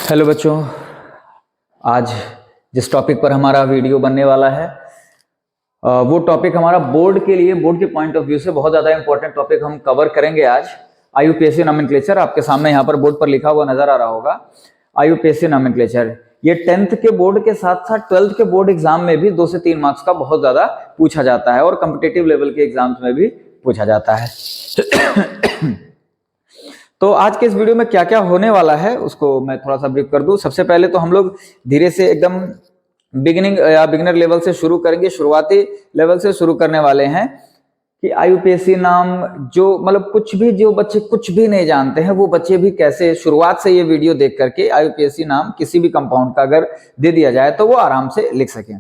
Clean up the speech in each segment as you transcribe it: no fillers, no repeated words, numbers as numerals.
Hello बच्चों, आज जिस टॉपिक पर हमारा वीडियो बनने वाला है वो टॉपिक हमारा बोर्ड के लिए, बोर्ड के पॉइंट ऑफ व्यू से बहुत ज़्यादा इंपॉर्टेंट टॉपिक हम कवर करेंगे आज। आईयूपीएससी नॉमेनक्लेचर आपके सामने यहाँ पर बोर्ड पर लिखा हुआ नजर आ रहा होगा। आईयूपीएससी नॉमेनक्लेचर ये 10th के बोर्ड के साथ साथ 12th के बोर्ड एग्जाम में भी 2 से 3 मार्क्स का बहुत ज़्यादा पूछा जाता है और कॉम्पिटिटिव लेवल के एग्जाम्स में भी पूछा जाता है। तो आज के इस वीडियो में क्या क्या होने वाला है उसको मैं थोड़ा सा ब्रीफ कर दूं। सबसे पहले तो हम लोग धीरे से एकदम बिगिनिंग या बिगिनर लेवल से शुरू करेंगे, शुरुआती लेवल से शुरू करने वाले हैं कि आईयूपीएससी नाम जो मतलब कुछ भी, जो बच्चे कुछ भी नहीं जानते हैं वो बच्चे भी कैसे शुरुआत से ये वीडियो देख करके आईयूपीएससी नाम किसी भी कंपाउंड का अगर दे दिया जाए तो वो आराम से लिख सकें।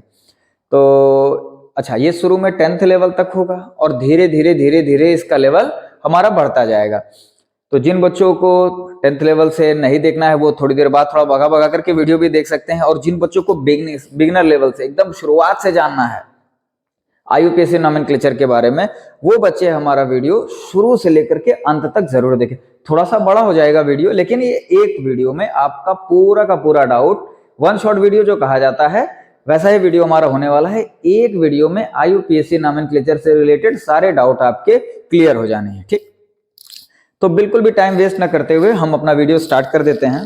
तो अच्छा, ये शुरू में 10th लेवल तक होगा और धीरे धीरे धीरे धीरे इसका लेवल हमारा बढ़ता जाएगा। तो जिन बच्चों को 10th लेवल से नहीं देखना है वो थोड़ी देर बाद थोड़ा भगा भगा करके वीडियो भी देख सकते हैं, और जिन बच्चों को बिगिनर लेवल से एकदम शुरुआत से जानना है आईयूपीएससी नॉमेनक्लेचर के बारे में, वो बच्चे हमारा वीडियो शुरू से लेकर के अंत तक जरूर देखें। थोड़ा सा बड़ा हो जाएगा वीडियो, लेकिन ये एक वीडियो में आपका पूरा का पूरा डाउट, वन शॉट वीडियो जो कहा जाता है वैसा ही वीडियो हमारा होने वाला है। एक वीडियो में आईयूपीएससी नॉमेनक्लेचर से रिलेटेड सारे डाउट आपके क्लियर हो जाने हैं। ठीक, तो बिल्कुल भी टाइम वेस्ट ना करते हुए हम अपना वीडियो स्टार्ट कर देते हैं।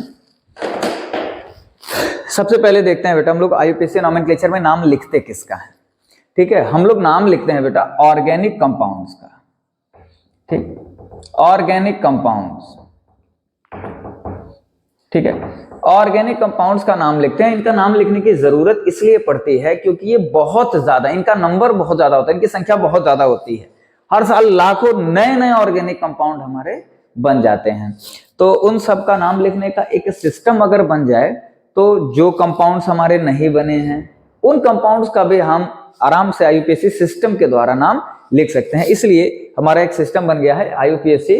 सबसे पहले देखते हैं बेटा, हम लोग आईयूपीएससी नॉमेनक्लेचर में नाम लिखते किसका है। ठीक है, हम लोग नाम लिखते हैं बेटा ऑर्गेनिक कंपाउंड्स का। ठीक, ऑर्गेनिक कंपाउंड्स। ठीक है, ऑर्गेनिक कंपाउंड्स का नाम लिखते हैं। इनका नाम लिखने की जरूरत इसलिए पड़ती है क्योंकि ये बहुत ज्यादा, इनका नंबर बहुत ज्यादा होता है, इनकी संख्या बहुत ज्यादा होती है। हर साल लाखों नए नए ऑर्गेनिक कंपाउंड हमारे बन जाते हैं। तो उन सब का नाम लिखने का एक सिस्टम अगर बन जाए तो जो कंपाउंड्स हमारे नहीं बने हैं उन कंपाउंड्स का भी हम आराम से आईयूपीएससी सिस्टम के द्वारा नाम लिख सकते हैं। इसलिए हमारा एक सिस्टम बन गया है आईयूपीएससी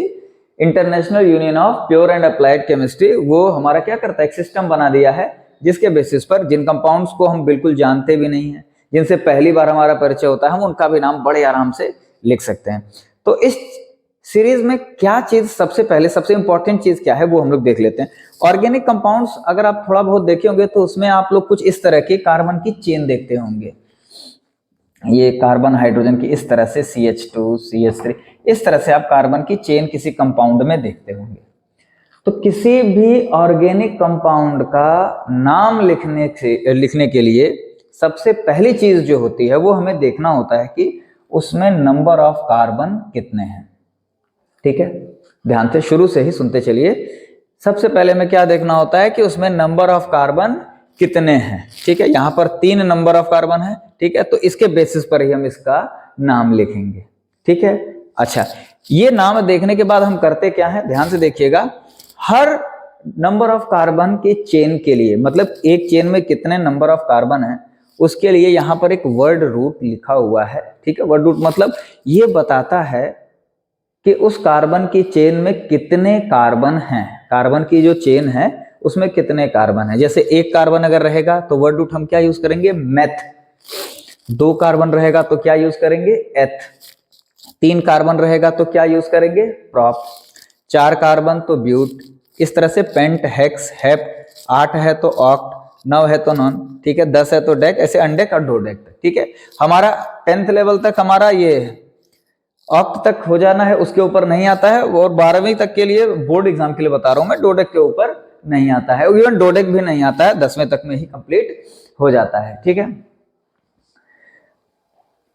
international union of pure and applied chemistry. वो हमारा क्या करता है, एक सिस्टम बना दिया है जिसके बेसिस पर जिन कंपाउंड्स को हम बिल्कुल जानते भी नहीं है, जिनसे पहली बार हमारा परिचय होता है, हम उनका भी नाम बड़े आराम से लिख सकते हैं। तो इस सीरीज में क्या चीज सबसे पहले, सबसे इंपॉर्टेंट चीज क्या है वो हम लोग देख लेते हैं। ऑर्गेनिक कंपाउंड्स अगर आप थोड़ा बहुत देखे होंगे तो उसमें आप लोग कुछ इस तरह की कार्बन की चेन देखते होंगे। ये कार्बन हाइड्रोजन की इस तरह से CH2 CH3 इस तरह से आप कार्बन की चेन किसी कंपाउंड में देखते होंगे। तो किसी भी ऑर्गेनिक कंपाउंड का नाम लिखने के लिए सबसे पहली चीज जो होती है वो हमें देखना होता है कि उसमें नंबर ऑफ कार्बन कितने हैं। ठीक है, ध्यान से शुरू से ही सुनते चलिए। सबसे पहले में क्या देखना होता है कि उसमें नंबर ऑफ कार्बन कितने हैं। ठीक है, यहां पर 3 नंबर ऑफ कार्बन है। ठीक है, तो इसके बेसिस पर ही हम इसका नाम लिखेंगे। ठीक है, अच्छा, ये नाम देखने के बाद हम करते क्या है, ध्यान से देखिएगा। हर नंबर ऑफ कार्बन के चेन के लिए, मतलब एक चेन में कितने नंबर ऑफ कार्बन है, उसके लिए यहां पर एक वर्ड रूट लिखा हुआ है। ठीक है, वर्ड रूट मतलब ये बताता है कि उस कार्बन की चेन में कितने कार्बन हैं। कार्बन की जो चेन है उसमें कितने कार्बन है। जैसे 1 कार्बन अगर रहेगा तो वर्ड रूट हम क्या यूज करेंगे, मेथ। 2 कार्बन रहेगा तो क्या यूज करेंगे, एथ। 3 कार्बन रहेगा तो क्या यूज करेंगे, प्रॉप। 4 कार्बन तो ब्यूट। इस तरह से पेंट, हेक्स, हेप्ट। 8 है तो ऑक्ट। 9 है तो नॉन। ठीक है, 10 है तो डेक, ऐसे अनडेक और डोडेक। ठीक है, हमारा 10th लेवल तक हमारा ये ऑक्ट तक हो जाना है, उसके ऊपर नहीं आता है। और 12वीं तक के लिए बोर्ड एग्जाम के लिए बता रहा हूं मैं, डोडेक के ऊपर नहीं आता है। इवन डोडेक भी नहीं आता है, 10वें तक में ही कंप्लीट हो जाता है। ठीक है,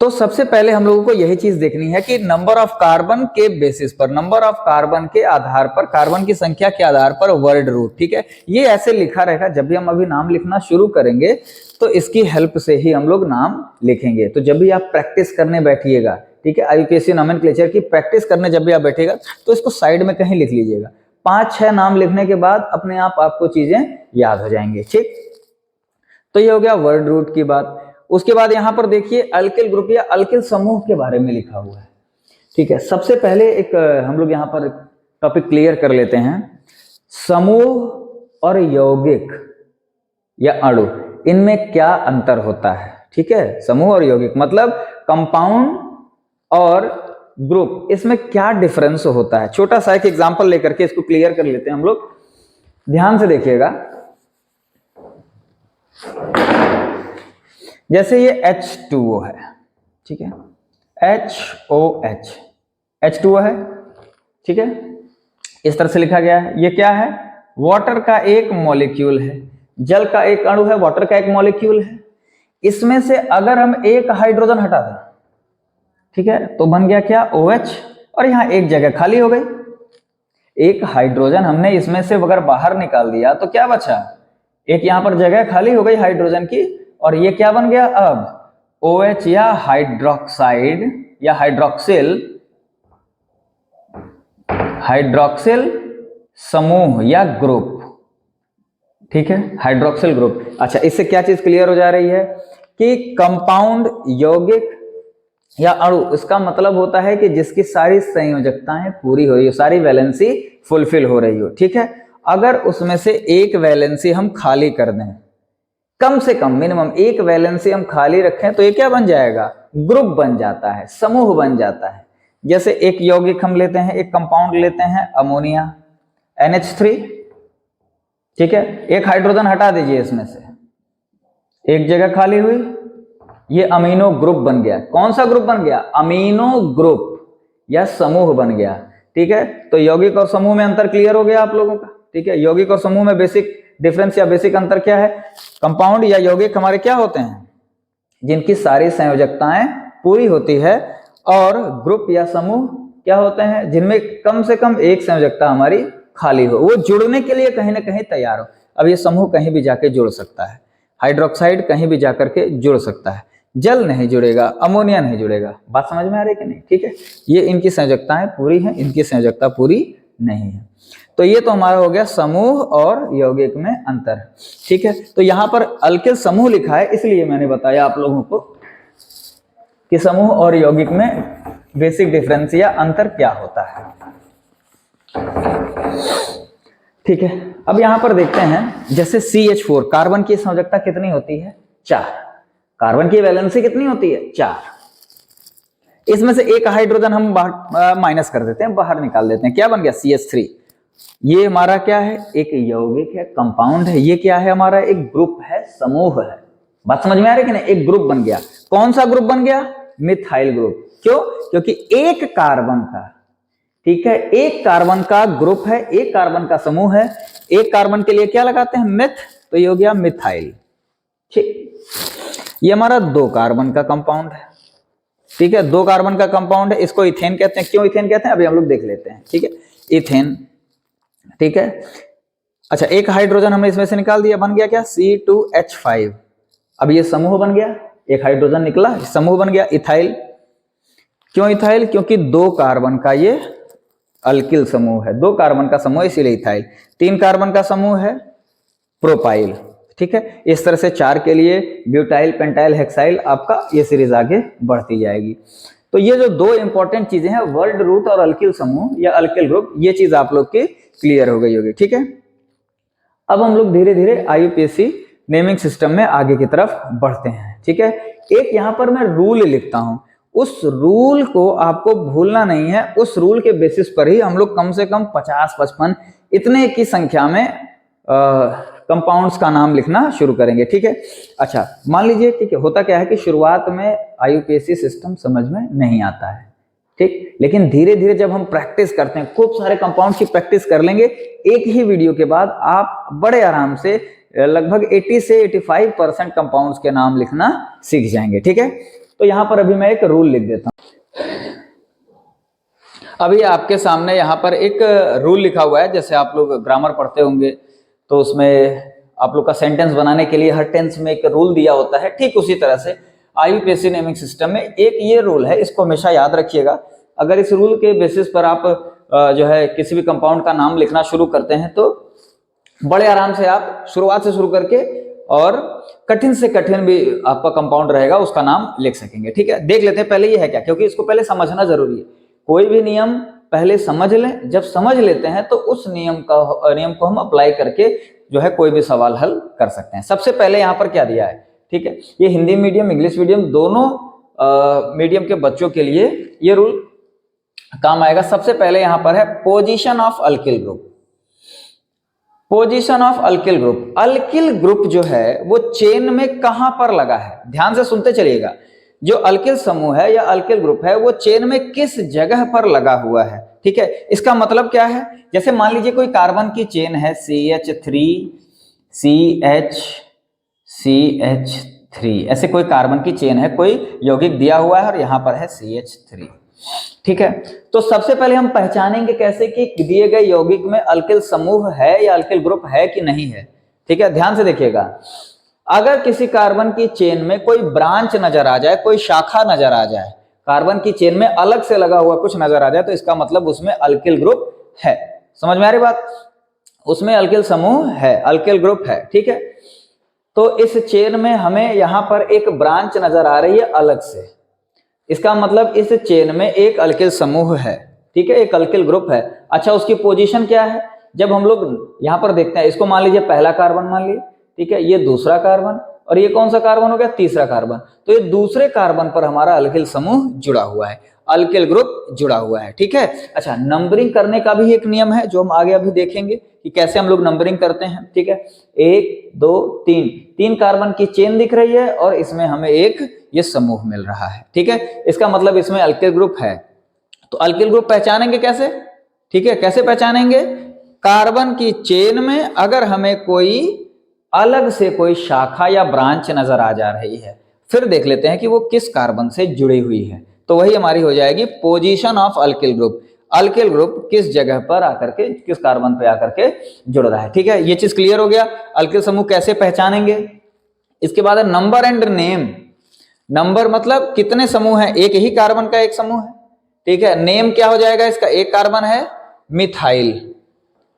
तो सबसे पहले हम लोगों को यही चीज देखनी है कि नंबर ऑफ कार्बन के बेसिस पर, नंबर ऑफ कार्बन के आधार पर, कार्बन की संख्या के आधार पर वर्ड रूट। ठीक है, ये ऐसे लिखा रहेगा। जब भी हम अभी नाम लिखना शुरू करेंगे तो इसकी हेल्प से ही हम लोग नाम लिखेंगे। तो जब भी आप प्रैक्टिस करने बैठिएगा, ठीक है, आईयूपीएससी नॉमेनक्लेचर की प्रैक्टिस करने जब भी आप बैठिएगा तो इसको साइड में कहीं लिख लीजिएगा। 5-6 नाम लिखने के बाद अपने आप आपको चीजें याद हो जाएंगे। ठीक, तो ये हो गया वर्ड रूट की बात। उसके बाद यहां पर देखिए अल्किल ग्रुप या अल्किल समूह के बारे में लिखा हुआ है। ठीक है, सबसे पहले एक हम लोग यहां पर टॉपिक क्लियर कर लेते हैं। समूह और यौगिक या अणु, इनमें क्या अंतर होता है। ठीक है, समूह और यौगिक मतलब कंपाउंड और ग्रुप, इसमें क्या डिफरेंस होता है। छोटा सा एक एग्जांपल लेकर के इसको क्लियर कर लेते हैं हम लोग। ध्यान से देखिएगा, जैसे ये H2O है, ठीक है, HOH, H2O है, ठीक है, इस तरह से लिखा गया है। ये क्या है? वाटर का एक मॉलिक्यूल है, जल का एक अणु है, वाटर का एक मॉलिक्यूल है। इसमें से अगर हम एक हाइड्रोजन हटा दें, ठीक है, तो बन गया क्या? OH, और यहां एक जगह खाली हो गई। एक हाइड्रोजन हमने इसमें से अगर बाहर निकाल दिया तो क्या बचा? एक यहां पर जगह खाली हो गई हाइड्रोजन की, और ये क्या बन गया अब? OH या हाइड्रोक्साइड या हाइड्रोक्सिल समूह या ग्रुप, ठीक है, हाइड्रोक्सिल ग्रुप। अच्छा, इससे क्या चीज क्लियर हो जा रही है कि कंपाउंड, यौगिक या अणु, इसका मतलब होता है कि जिसकी सारी संयोजकताएं पूरी हो रही हो, सारी वैलेंसी फुलफिल हो रही हो, ठीक है। अगर उसमें से एक वैलेंसी हम खाली कर दें, कम से कम मिनिमम एक वैलेंसी हम खाली रखें, तो ये क्या बन जाएगा? ग्रुप बन जाता है, समूह बन जाता है। जैसे एक यौगिक हम लेते हैं, एक कंपाउंड लेते हैं, अमोनिया NH3, ठीक है, एक हाइड्रोजन हटा दीजिए इसमें से, एक जगह खाली हुई, ये अमीनो ग्रुप बन गया। कौन सा ग्रुप बन गया? अमीनो ग्रुप या समूह बन गया, ठीक है। तो यौगिक और समूह में अंतर क्लियर हो गया आप लोगों का, ठीक है। यौगिक और समूह में बेसिक डिफरेंस या बेसिक अंतर क्या है? कंपाउंड या यौगिक हमारे क्या होते हैं? जिनकी सारी संयोजकताएं पूरी होती है, और ग्रुप या समूह क्या होते हैं? जिनमें कम से कम एक संयोजकता हमारी खाली हो, वो जुड़ने के लिए कहीं ना कहीं तैयार हो। अब ये समूह कहीं भी जाके जुड़ सकता है, हाइड्रोक्साइड कहीं भी जाकर के जुड़ सकता है, जल नहीं जुड़ेगा, अमोनिया नहीं जुड़ेगा। बात समझ में आ रही है कि नहीं? ठीक है, ये इनकी संयोजकताएं पूरी हैं, इनकी संयोजकता पूरी नहीं है। तो ये तो हमारा हो गया समूह और यौगिक में अंतर, ठीक है। तो यहाँ पर अल्किल समूह लिखा है, इसलिए मैंने बताया आप लोगों को कि समूह और यौगिक में बेसिक डिफरेंस या अंतर क्या होता है, ठीक है। अब यहां पर देखते हैं, जैसे CH4, कार्बन की संयोजकता कितनी होती है? 4। कार्बन की वैलेंसी कितनी होती है? 4। इसमें से एक हाइड्रोजन हम माइनस कर देते हैं, बाहर निकाल देते हैं, क्या बन गया? CH3। ये हमारा क्या है? एक यौगिक है, कंपाउंड है। ये क्या है? हमारा एक ग्रुप है, समूह है। बात समझ में आ रही है कि नहीं? एक ग्रुप बन गया। कौन सा ग्रुप बन गया? Methyl group. क्यों? क्योंकि एक कार्बन का, ठीक है, एक कार्बन का ग्रुप है, एक कार्बन का समूह है। एक कार्बन के लिए क्या लगाते हैं? मिथ, तो ये हो गया मिथाइल, ठीक। ये हमारा 2 कार्बन का कंपाउंड है, ठीक है, 2 कार्बन का कंपाउंड है। इसको इथेन कहते हैं। क्यों इथेन कहते हैं अभी हम लोग देख लेते हैं, ठीक है। इथेन, ठीक है। अच्छा, एक हाइड्रोजन हमने इसमें से निकाल दिया, बन गया क्या? C2H5। अब ये समूह बन गया, एक हाइड्रोजन निकला, समूह बन गया इथाइल। क्यों इथाइल? क्योंकि 2 कार्बन का ये अल्किल समूह है, 2 कार्बन का समूह, इसीलिए इथाइल। 3 कार्बन का समूह है प्रोपाइल, ठीक है। इस तरह से 4 के लिए ब्यूटाइल, पेंटाइल, हेक्साइल, आपका ये सीरीज आगे बढ़ती जाएगी। तो ये जो 2 इंपॉर्टेंट चीजें हैं, वर्ल्ड रूट और अल्किल समूह या अल्किल ग्रुप, ये चीज आप लोग की क्लियर हो गई होगी, ठीक है। अब हम लोग धीरे धीरे IUPAC नेमिंग सिस्टम में आगे की तरफ बढ़ते हैं, ठीक है। एक यहां पर मैं रूल लिखता हूं, उस रूल को आपको भूलना नहीं है। उस रूल के बेसिस पर ही हम लोग कम से कम 50-55 इतने की संख्या में कंपाउंड्स का नाम लिखना शुरू करेंगे, ठीक है। अच्छा, मान लीजिए, ठीक है, होता क्या है कि शुरुआत में IUPAC सिस्टम समझ में नहीं आता है, ठीक, लेकिन धीरे धीरे जब हम प्रैक्टिस करते हैं, खूब सारे कंपाउंड की प्रैक्टिस कर लेंगे, एक ही वीडियो के बाद आप बड़े आराम से लगभग 80 से 85% कंपाउंड्स के नाम लिखना सीख जाएंगे, ठीक है। तो यहां पर अभी मैं एक रूल लिख देता हूं। अभी आपके सामने यहां पर एक रूल लिखा हुआ है, जैसे आप लोग ग्रामर पढ़ते होंगे तो उसमें आप लोग का सेंटेंस बनाने के लिए हर टेंस में एक रूल दिया होता है, ठीक उसी तरह से IUPAC नेमिंग सिस्टम में एक ये रूल है, इसको हमेशा याद रखिएगा। अगर इस रूल के बेसिस पर आप जो है किसी भी कंपाउंड का नाम लिखना शुरू करते हैं तो बड़े आराम से आप शुरुआत से शुरू करके और कठिन से कठिन भी आपका कंपाउंड रहेगा उसका नाम लिख सकेंगे, ठीक है। देख लेते हैं पहले ये है क्या, क्योंकि इसको पहले समझना जरूरी है। कोई भी नियम पहले समझ लें, जब समझ लेते हैं तो उस नियम को हम अप्लाई करके जो है कोई भी सवाल हल कर सकते हैं। सबसे पहले यहाँ पर क्या दिया है, ठीक है, ये हिंदी मीडियम इंग्लिश मीडियम दोनों मीडियम के बच्चों के लिए ये रूल काम आएगा। सबसे पहले यहाँ पर है position of alkyl group. Position of alkyl group, alkyl group जो है वो चेन में कहां पर लगा है, ध्यान से सुनते चलिएगा। जो अल्किल समूह है या अल्किल ग्रुप है वो चेन में किस जगह पर लगा हुआ है, ठीक है। इसका मतलब क्या है, जैसे मान लीजिए कोई कार्बन की चेन है CH3 CH3, ऐसे कोई कार्बन की चेन है, कोई यौगिक दिया हुआ है और यहां पर है CH3, ठीक है। तो सबसे पहले हम पहचानेंगे कैसे कि दिए गए यौगिक में अल्किल समूह है या अल्किल ग्रुप है कि नहीं है, ठीक है। ध्यान से देखिएगा, अगर किसी कार्बन की चेन में कोई ब्रांच नजर आ जाए, कोई शाखा नजर आ जाए, कार्बन की चेन में अलग से लगा हुआ कुछ नजर आ जाए, तो इसका मतलब उसमें अल्किल ग्रुप है। समझ में आ रही बात, उसमें अल्किल समूह है, अल्किल ग्रुप है, ठीक है। तो इस चेन में हमें यहां पर एक ब्रांच नजर आ रही है अलग से, इसका मतलब इस चेन में एक अल्किल समूह है, ठीक है, एक अल्किल ग्रुप है। अच्छा, उसकी पोजीशन क्या है, जब हम लोग यहां पर देखते हैं, इसको मान लीजिए पहला कार्बन मान लीजिए, ठीक है, ये दूसरा कार्बन और ये कौन सा कार्बन हो गया, तीसरा कार्बन। तो ये दूसरे कार्बन पर हमारा अल्किल समूह जुड़ा हुआ है, अल्किल ग्रुप जुड़ा हुआ है, ठीक है। अच्छा, नंबरिंग करने का भी एक नियम है जो हम आगे अभी देखेंगे कि कैसे हम लोग नंबरिंग करते हैं, ठीक है। 1 2 3, 3 कार्बन की चेन दिख रही है और इसमें हमें एक ये समूह मिल रहा है, ठीक है। इसका मतलब इसमें अल्किल ग्रुप है। तो अल्किल ग्रुप पहचानेंगे कैसे, ठीक है, कैसे पहचानेंगे, कार्बन की चेन में अगर हमें कोई अलग से कोई शाखा या ब्रांच नजर आ जा रही है, फिर देख लेते हैं कि वो किस कार्बन से जुड़ी हुई है, तो वही हमारी हो जाएगी position of alkyl group. Alkyl group किस जगह पर आकर के, किस कार्बन पे आकर के जुड़ रहा है, ठीक है। ये चीज क्लियर हो गया, अल्किल समूह कैसे पहचानेंगे। इसके बाद है नंबर एंड नेम। नंबर मतलब कितने समूह हैं, एक ही कार्बन का एक समूह है, ठीक है। नेम क्या हो जाएगा इसका, एक कार्बन है मिथाइल,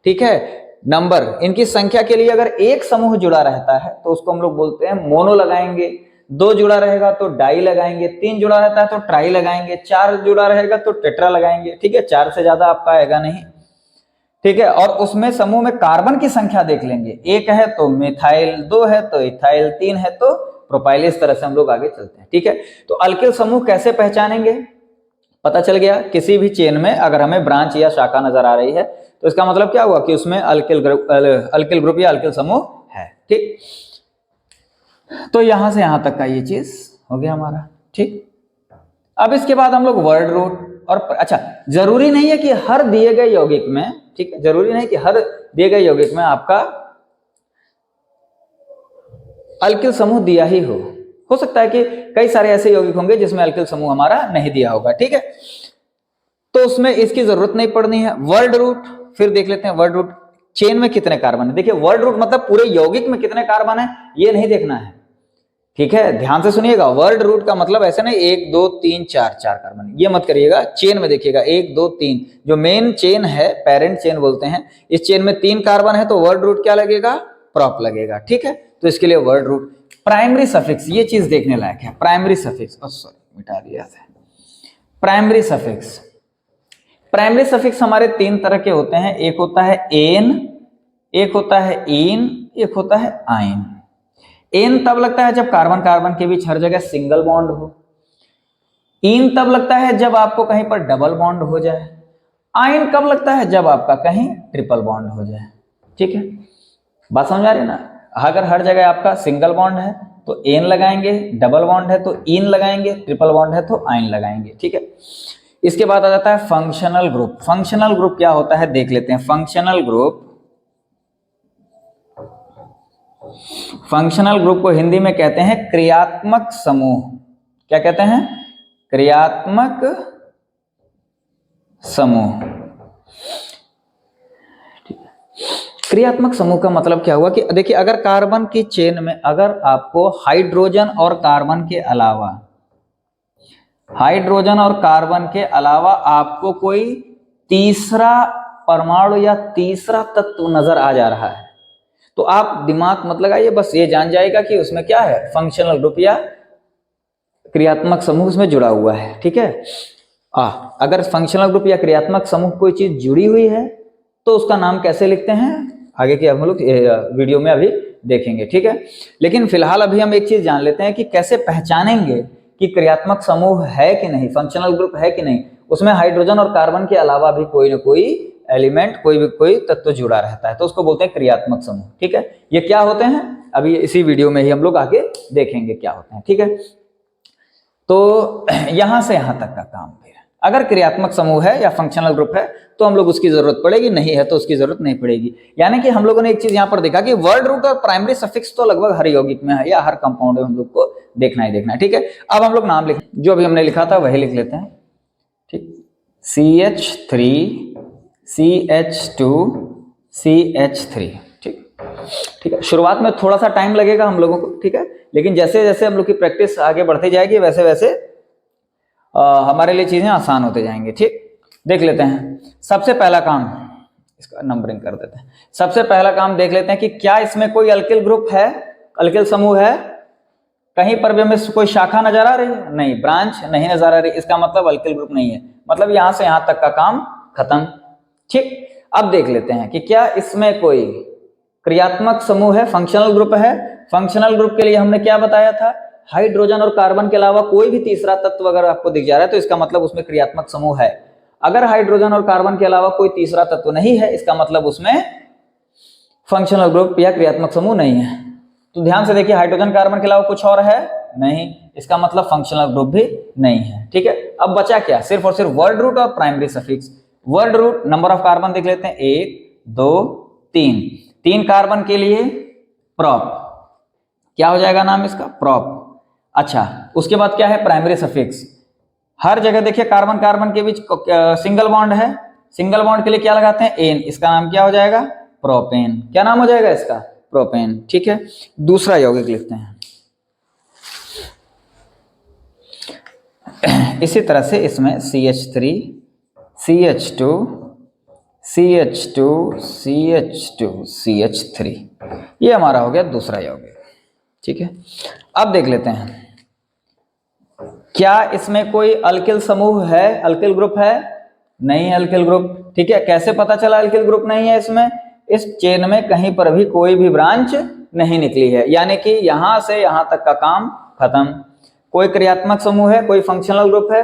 ठीक है। नंबर, इनकी संख्या के लिए अगर एक समूह जुड़ा रहता है तो उसको हम लोग बोलते हैं मोनो लगाएंगे, 2 जुड़ा रहेगा तो डाई लगाएंगे, 3 जुड़ा रहता है तो ट्राई लगाएंगे, 4 जुड़ा रहेगा तो टेट्रा लगाएंगे, ठीक है। 4 से ज्यादा आपका आएगा नहीं, ठीक है। और उसमें समूह में कार्बन की संख्या देख लेंगे, 1 है तो मिथाइल, 2 है तो इथाइल, 3 है तो प्रोपाइल, इस तरह से हम लोग आगे चलते हैं, ठीक है। तो अल्किल समूह कैसे पहचानेंगे, पता चल गया, किसी भी चेन में अगर हमें ब्रांच या शाखा नजर आ रही है तो इसका मतलब क्या हुआ कि उसमें अल्किल ग्रुप या अल्किल समूह है, ठीक। तो यहां से यहां तक का ये चीज हो गया हमारा, ठीक। अब इसके बाद हम लोग वर्ड रूट और अच्छा, जरूरी नहीं है कि हर दिए गए यौगिक में, ठीक है, जरूरी नहीं कि हर दिए गए यौगिक में आपका अल्किल समूह दिया ही हो सकता है कि कई सारे ऐसे यौगिक होंगे जिसमें अल्किल समूह हमारा नहीं दिया होगा, ठीक है। तो उसमें इसकी जरूरत नहीं पड़नी है। वर्ड रूट फिर देख लेते हैं, वर्ड रूट चेन में कितने कार्बन है। देखिए, वर्ड रूट मतलब पूरे यौगिक में कितने कार्बन है ये नहीं देखना है, ठीक है, ध्यान से सुनिएगा। वर्ड रूट का मतलब ऐसे नहीं 1 2 3 4 कार्बन, ये मत करिएगा। चेन में देखिएगा 1 2 3, जो मेन चेन है, पेरेंट चेन बोलते हैं, इस चेन में 3 कार्बन है तो वर्ड रूट क्या लगेगा, प्रॉप लगेगा, ठीक है। तो इसके लिए वर्ड रूट। प्राइमरी सफिक्स, ये चीज देखने लायक है, प्राइमरी सफिक्स, सॉरी मिटा दिया था। प्राइमरी सफिक्स, प्राइमरी सफिक्स हमारे 3 तरह के होते हैं, एक होता है एन, एक होता है इन, एक होता है आइन। एन तब लगता है जब कार्बन कार्बन के बीच हर जगह सिंगल बॉन्ड हो। इन तब लगता है जब आपको कहीं पर डबल बॉन्ड हो जाए। आइन कब लगता है, जब आपका कहीं ट्रिपल बॉन्ड हो जाए, ठीक है। बात समझ आ रही है ना। अगर हर जगह आपका सिंगल बॉन्ड है तो एन लगाएंगे, डबल बॉन्ड है तो इन लगाएंगे, ट्रिपल बॉन्ड है तो आइन लगाएंगे, ठीक है। इसके बाद आ जाता है फंक्शनल ग्रुप। फंक्शनल ग्रुप क्या होता है देख लेते हैं। फंक्शनल ग्रुप, फंक्शनल ग्रुप को हिंदी में कहते हैं क्रियात्मक समूह। क्या कहते हैं, क्रियात्मक समूह। क्रियात्मक समूह का मतलब क्या हुआ कि देखिए, अगर कार्बन की चेन में अगर आपको हाइड्रोजन और कार्बन के अलावा, हाइड्रोजन और कार्बन के अलावा आपको कोई तीसरा परमाणु या तीसरा तत्व नजर आ जा रहा है, तो आप दिमाग मत लगाइए, बस ये जान जाएगा कि उसमें क्या है, फंक्शनल ग्रुप या क्रियात्मक समूह उसमें जुड़ा हुआ है, ठीक है। अगर फंक्शनल ग्रुप या क्रियात्मक समूह कोई चीज जुड़ी हुई है तो उसका नाम कैसे लिखते हैं, आगे की हम लोग वीडियो में अभी देखेंगे, ठीक है। लेकिन फिलहाल अभी हम एक चीज जान लेते हैं कि कैसे पहचानेंगे कि क्रियात्मक समूह है कि नहीं, फंक्शनल ग्रुप है कि नहीं, उसमें हाइड्रोजन और कार्बन के अलावा भी कोई ना कोई एलिमेंट, कोई तत्व जुड़ा रहता है, तो उसको बोलते हैं क्रियात्मक समूह। ठीक है, ये क्या होते हैं अभी इसी वीडियो में ही हम लोग आगे देखेंगे क्या होते हैं। ठीक है, तो यहां से यहां तक का काम फिर अगर क्रियात्मक समूह है या फंक्शनल ग्रुप है तो हम लोग उसकी जरूरत पड़ेगी, नहीं है तो उसकी जरूरत नहीं पड़ेगी। यानी कि हम लोगों ने एक चीज यहां पर देखा कि वर्ड रूट और प्राइमरी सफिक्स तो लगभग हर यौगिक में है या हर कंपाउंड में हम लोग को देखना ही देखना है। ठीक है, अब हम लोग नाम लिख, जो अभी हमने लिखा था वही लिख लेते हैं। ठीक, CH3 CH2 CH3। ठीक है, शुरुआत में थोड़ा सा टाइम लगेगा हम लोगों को, ठीक है, लेकिन जैसे जैसे हम लोग की प्रैक्टिस आगे बढ़ती जाएगी वैसे वैसे हमारे लिए चीजें आसान होते जाएंगे। ठीक, देख लेते हैं सबसे पहला काम, इसका नंबरिंग कर देते हैं। सबसे पहला काम देख लेते हैं कि क्या इसमें कोई अल्किल ग्रुप है, अल्किल समूह है, कहीं पर भी हमें कोई शाखा नजर आ रही है? नहीं, ब्रांच नहीं नजर आ रही, इसका मतलब अल्किल ग्रुप नहीं है, मतलब यहां से यहां तक का काम खत्म। ठीक, अब देख लेते हैं कि क्या इसमें कोई क्रियात्मक समूह है, फंक्शनल ग्रुप है। फंक्शनल ग्रुप के लिए हमने क्या बताया था, हाइड्रोजन और कार्बन के अलावा कोई भी तीसरा तत्व अगर आपको दिख जा रहा है तो इसका मतलब उसमें क्रियात्मक समूह है। अगर हाइड्रोजन और कार्बन के अलावा कोई तीसरा तत्व नहीं है इसका मतलब उसमें फंक्शनल ग्रुप या क्रियात्मक समूह नहीं है। तो ध्यान से देखिए, हाइड्रोजन कार्बन के अलावा कुछ और है नहीं, इसका मतलब फंक्शनल ग्रुप भी नहीं है। ठीक है, अब बचा क्या, सिर्फ और सिर्फ वर्ड रूट और primary suffix. Word root, number of carbon देख लेते हैं, 1 2 3, 3 कार्बन के लिए प्रोप, क्या हो जाएगा नाम इसका, प्रोप। अच्छा, उसके बाद क्या है, प्राइमरी सफिक्स। हर जगह देखिए कार्बन कार्बन के बीच सिंगल बॉन्ड है, सिंगल बॉन्ड के लिए क्या लगाते हैं, एन, इसका नाम क्या हो जाएगा, प्रोपेन। क्या नाम हो जाएगा इसका, प्रोपेन। ठीक है, दूसरा यौगिक लिखते हैं। इसी तरह से इसमें CH3 CH2 CH2 CH2 CH3, ये हमारा हो गया दूसरा यौगिक। ठीक है, अब देख लेते हैं क्या इसमें कोई अल्किल समूह है, अल्किल ग्रुप है? नहीं है अल्किल ग्रुप। ठीक है, कैसे पता चला अल्किल ग्रुप नहीं है इसमें, इस चेन में कहीं पर भी कोई भी ब्रांच नहीं निकली है, यानी कि यहां से यहां तक का काम खत्म। कोई क्रियात्मक समूह है, कोई फंक्शनल ग्रुप है?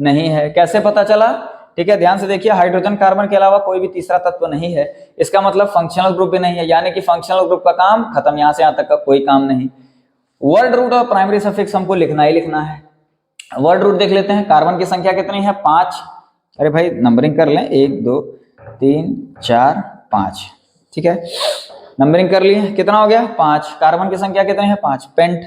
नहीं है। कैसे पता चला? ठीक है, ध्यान से देखिए, हाइड्रोजन कार्बन के अलावा कोई भी तीसरा तत्व नहीं है, इसका मतलब फंक्शनल ग्रुप भी नहीं है, यानी कि फंक्शनल ग्रुप का काम खत्म, यहां से यहां तक का कोई काम नहीं। वर्ड रूट और प्राइमरी सफिक्स हमको लिखना ही लिखना है। वर्ड रूट देख लेते हैं, कार्बन की संख्या कितनी है, 5। अरे भाई नंबरिंग कर लें, 1 2 3 4 5। ठीक है, नंबरिंग कर लिए, कितना हो गया, 5। कार्बन की संख्या कितनी है, 5। पेंट,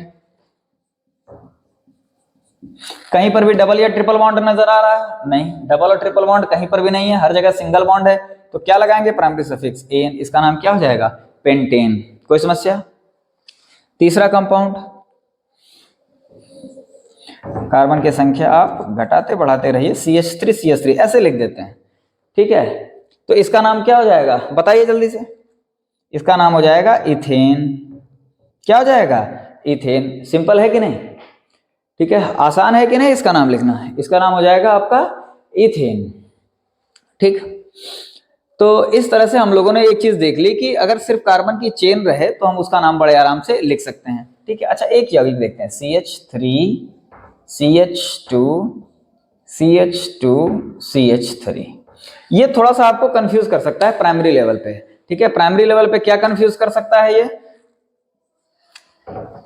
कहीं पर भी डबल या ट्रिपल बॉन्ड नजर आ रहा है? नहीं, डबल और ट्रिपल बॉन्ड कहीं पर भी नहीं है, हर जगह सिंगल बॉन्ड है, तो क्या लगाएंगे, प्राइमरी सफिक्स एन, इसका नाम क्या हो जाएगा, पेंटेन। कोई समस्या? तीसरा कंपाउंड, कार्बन की संख्या आप घटाते बढ़ाते रहिए, CH3 CH3 ऐसे लिख देते हैं। ठीक है, तो इसका नाम क्या हो जाएगा, बताइए जल्दी से, इसका नाम हो जाएगा इथेन। क्या हो जाएगा, इथेन। सिंपल है कि नहीं? ठीक है, आसान है कि नहीं इसका नाम लिखना है, इसका नाम हो जाएगा आपका इथेन। ठीक, तो इस तरह से हम लोगों ने एक चीज देख ली कि अगर सिर्फ कार्बन की चेन रहे तो हम उसका नाम बड़े आराम से लिख सकते हैं। ठीक है, अच्छा एक यौगिक देखते हैं, CH3 CH2 CH2 CH3। ये थोड़ा सा आपको कंफ्यूज कर सकता है प्राइमरी लेवल पे। ठीक है, प्राइमरी लेवल पे क्या कंफ्यूज कर सकता है, ये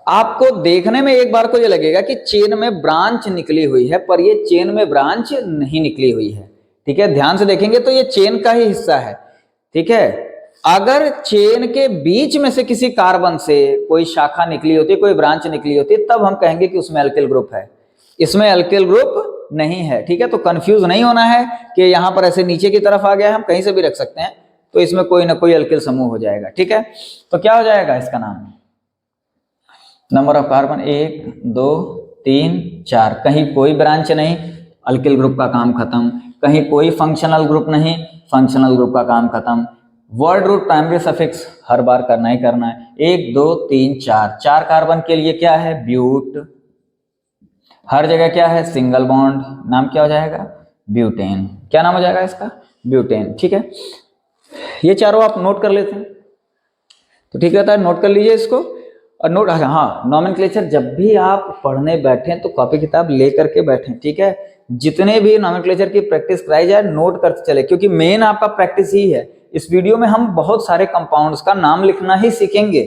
आपको देखने में एक बार को ये लगेगा कि चेन में ब्रांच निकली हुई है, पर ये चेन में ब्रांच नहीं निकली हुई है। ठीक है, ध्यान से देखेंगे तो ये चेन का ही हिस्सा है। ठीक है, अगर चेन के बीच में से किसी कार्बन से कोई शाखा निकली होती, कोई ब्रांच निकली होती, तब हम कहेंगे कि उसमें अल्किल ग्रुप है, इसमें अल्किल ग्रुप नहीं है। ठीक है, तो कंफ्यूज नहीं होना है कि यहां पर ऐसे नीचे की तरफ आ गया, हम कहीं से भी रख सकते हैं, तो इसमें कोई ना कोई अल्किल समूह हो जाएगा। ठीक है, तो क्या हो जाएगा इसका नाम, नंबर ऑफ कार्बन 1 2 3 4, कहीं कोई ब्रांच नहीं, अल्किल ग्रुप का काम खत्म। कहीं कोई फंक्शनल ग्रुप नहीं, फंक्शनल ग्रुप का काम खत्म। वर्ड रूट प्राइमरी सफिक्स हर बार करना ही करना है। 1 2 3 4, 4 कार्बन के लिए क्या है, ब्यूट। हर जगह क्या है, सिंगल बॉन्ड, नाम क्या हो जाएगा, ब्यूटेन। क्या नाम हो जाएगा इसका, ब्यूटेन। ठीक है, ये चारों आप नोट कर लेते हैं तो ठीक रहता है, नोट कर लीजिए इसको। और नोट, हाँ, नॉमेनक्लेचर जब भी आप पढ़ने बैठें तो कॉपी किताब ले करके बैठें। ठीक है, जितने भी नोमेनक्लेचर की प्रैक्टिस कराई जाए नोट करते चले, क्योंकि मेन आपका प्रैक्टिस ही है। इस वीडियो में हम बहुत सारे कंपाउंड्स का नाम लिखना ही सीखेंगे,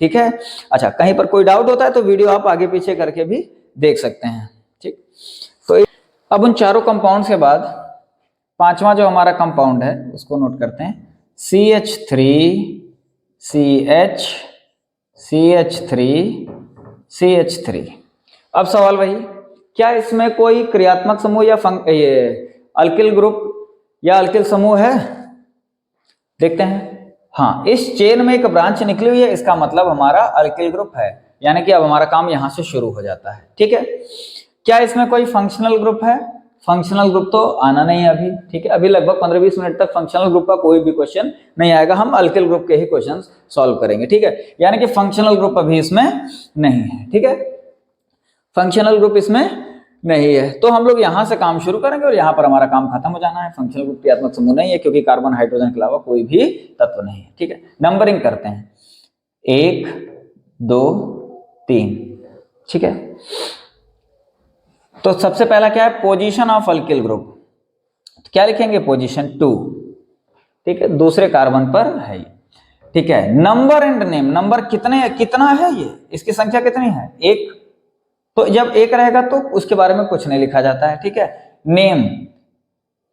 ठीक है। अच्छा, कहीं पर कोई डाउट होता है तो वीडियो आप आगे पीछे करके भी देख सकते हैं, ठीक। तो अब उन चारों कंपाउंड के बाद पांचवा जो हमारा कंपाउंड है उसको नोट करते हैं, CH3 CH CH3 CH3। अब सवाल वही, क्या इसमें कोई क्रियात्मक समूह या ये अल्किल ग्रुप या अल्किल समूह है? देखते हैं। हाँ, इस चेन में एक ब्रांच निकली हुई है, इसका मतलब हमारा अल्किल ग्रुप है, यानी कि अब हमारा काम यहां से शुरू हो जाता है, ठीक है। क्या इसमें कोई फंक्शनल ग्रुप है? फंक्शनल ग्रुप तो आना नहीं है अभी, ठीक है। अभी लगभग 15-20 मिनट तक फंक्शनल ग्रुप का कोई भी क्वेश्चन नहीं आएगा, हम अल्किल ग्रुप के ही क्वेश्चन सॉल्व करेंगे, ठीक है। यानी कि फंक्शनल ग्रुप अभी इसमें नहीं है, ठीक है। फंक्शनल ग्रुप इसमें नहीं है, तो हम लोग यहां से काम शुरू करेंगे और यहां पर हमारा काम खत्म हो जाना है। फंक्शनल ग्रुप क्रियात्मक समूह नहीं है, क्योंकि कार्बन हाइड्रोजन के अलावा कोई भी तत्व नहीं है, ठीक है। नंबरिंग करते हैं, 1 2 3, ठीक है। तो सबसे पहला क्या है, पोजीशन ऑफ अल्किल ग्रुप, तो क्या लिखेंगे, पोजीशन 2, ठीक है, दूसरे कार्बन पर है, ठीक है। नंबर एंड नेम, नंबर कितना है, ये इसकी संख्या कितनी है, 1। तो जब 1 रहेगा तो उसके बारे में कुछ नहीं लिखा जाता है, ठीक है। नेम,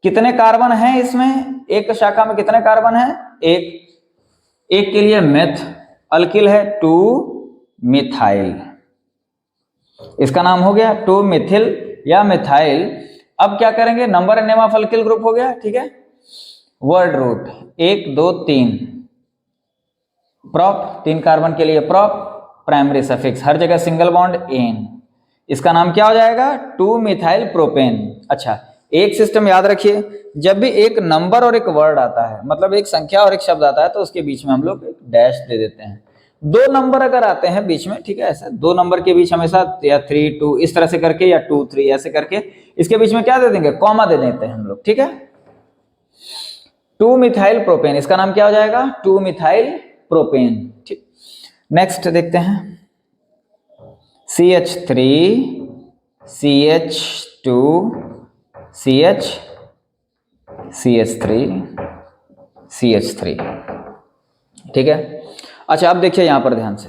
कितने कार्बन हैं इसमें, एक शाखा में कितने कार्बन हैं, 1 के लिए मेथ, अल्किल है 2 मिथाइल, इसका नाम हो गया 2 मिथिल या मिथाइल। अब क्या करेंगे, number and name of alkyl group हो गया, ठीक है। वर्ड रूट 1 2 3, प्रॉप 3 कार्बन के लिए प्रॉप, प्राइमरी सफिक्स हर जगह सिंगल बॉन्ड एन, इसका नाम क्या हो जाएगा, 2 मिथाइल प्रोपेन। अच्छा, एक सिस्टम याद रखिए, जब भी एक नंबर और एक वर्ड आता है, मतलब एक संख्या और एक शब्द आता है, तो उसके बीच में हम लोग एक डैश दे देते हैं। 2 नंबर अगर आते हैं बीच में, ठीक है, ऐसे 2 नंबर के बीच हमेशा या 3 2 इस तरह से करके, या 2 3 ऐसे करके, इसके बीच में क्या दे देंगे, कॉमा दे देते हैं हम लोग, ठीक है। 2 मिथाइल प्रोपेन, इसका नाम क्या हो जाएगा, 2 मिथाइल प्रोपेन, ठीक। नेक्स्ट देखते हैं, CH3 CH2 CH3 CH3, ठीक है। अच्छा, अब देखिए यहां पर ध्यान से,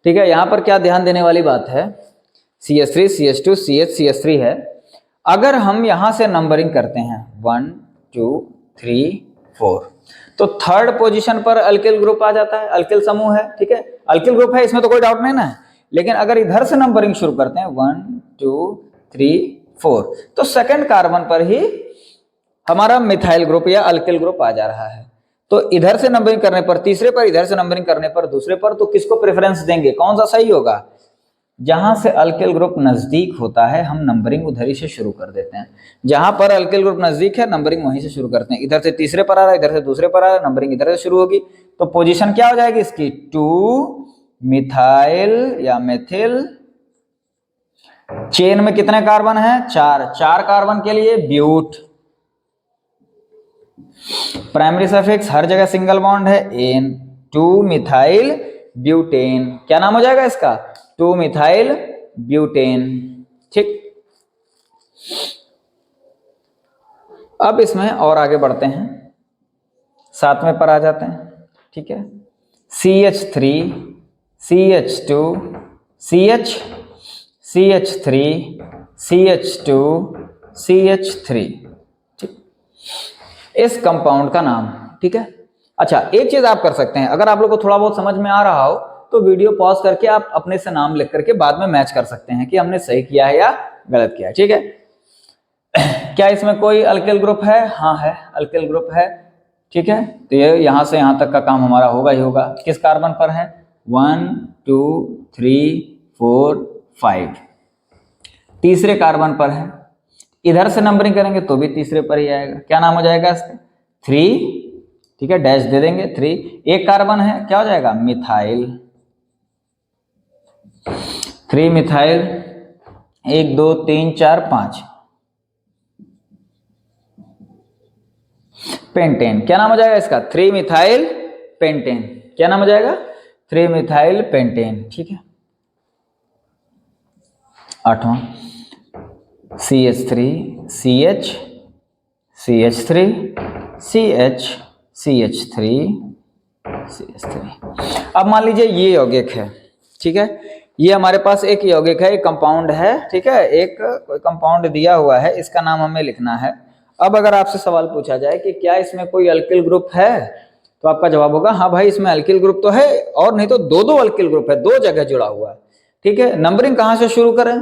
ठीक है। यहां पर क्या ध्यान देने वाली बात है, CH3 CH2 CH3 है। अगर हम यहां से नंबरिंग करते हैं 1 2 3 4, तो थर्ड पोजीशन पर अल्किल ग्रुप आ जाता है, अल्किल समूह है, ठीक है। अल्किल ग्रुप है, इसमें तो कोई डाउट नहीं ना है। लेकिन अगर इधर से नंबरिंग शुरू करते हैं 1 2 3 4, तो सेकंड कार्बन पर ही हमारा मिथाइल ग्रुप या अल्किल ग्रुप आ जा रहा है। तो इधर से नंबरिंग करने पर तीसरे पर, इधर से नंबरिंग करने पर दूसरे पर, तो किसको प्रेफरेंस देंगे, कौन सा सही होगा, जहां से अल्किल ग्रुप नजदीक होता है हम नंबरिंग उधर ही से शुरू कर देते हैं। जहां पर अल्किल ग्रुप नजदीक है नंबरिंग वहीं से शुरू करते हैं। इधर से तीसरे पर आ रहा है, इधर से दूसरे पर आ रहा है, नंबरिंग इधर से शुरू होगी। तो पोजीशन क्या हो जाएगी इसकी, 2 मिथाइल या मेथिल। चेन में कितने कार्बन है, 4 कार्बन के लिए ब्यूट, प्राइमरी सफिक्स हर जगह सिंगल बॉन्ड है एन, 2 मिथाइल ब्यूटेन, क्या नाम हो जाएगा इसका, 2 मिथाइल ब्यूटेन, ठीक। अब इसमें और आगे बढ़ते हैं, 7वें पर आ जाते हैं, ठीक है। CH3 CH2 CH3 CH2 CH3, ठीक, इस कंपाउंड का नाम, ठीक है। अच्छा, एक चीज आप कर सकते हैं, अगर आप लोग को थोड़ा बहुत समझ में आ रहा हो तो वीडियो पॉज करके आप अपने से नाम लिख करके बाद में मैच कर सकते हैं कि हमने सही किया है या गलत किया है, ठीक है। क्या इसमें कोई अल्किल ग्रुप है, हाँ है, अल्किल ग्रुप है, ठीक है। तो ये यहां से यहां तक का काम हमारा होगा ही होगा। किस कार्बन पर है, 1 2 3 4 5, तीसरे कार्बन पर है। इधर से नंबरिंग करेंगे तो भी तीसरे पर ही आएगा, क्या नाम हो जाएगा इसका, 3, ठीक है, डैश दे देंगे 3। एक कार्बन है, क्या हो जाएगा, मिथाइल, 3 मिथाइल, 1 2 3 4 5, पेंटेन, क्या नाम हो जाएगा इसका, 3 मिथाइल पेंटेन, क्या नाम हो जाएगा, 3 मिथाइल पेंटेन, ठीक है। 8वां, CH3 CH CH3 CH CH3 CH3। अब मान लीजिए ये यौगिक है, ठीक है, ये हमारे पास एक यौगिक है, एक कंपाउंड है, ठीक है, एक कंपाउंड दिया हुआ है, इसका नाम हमें लिखना है। अब अगर आपसे सवाल पूछा जाए कि क्या इसमें कोई अल्किल ग्रुप है, तो आपका जवाब होगा हाँ भाई इसमें अल्किल ग्रुप तो है, और नहीं तो दो दो अल्किल ग्रुप है, दो जगह जुड़ा हुआ है, ठीक है। नंबरिंग कहां से शुरू करें,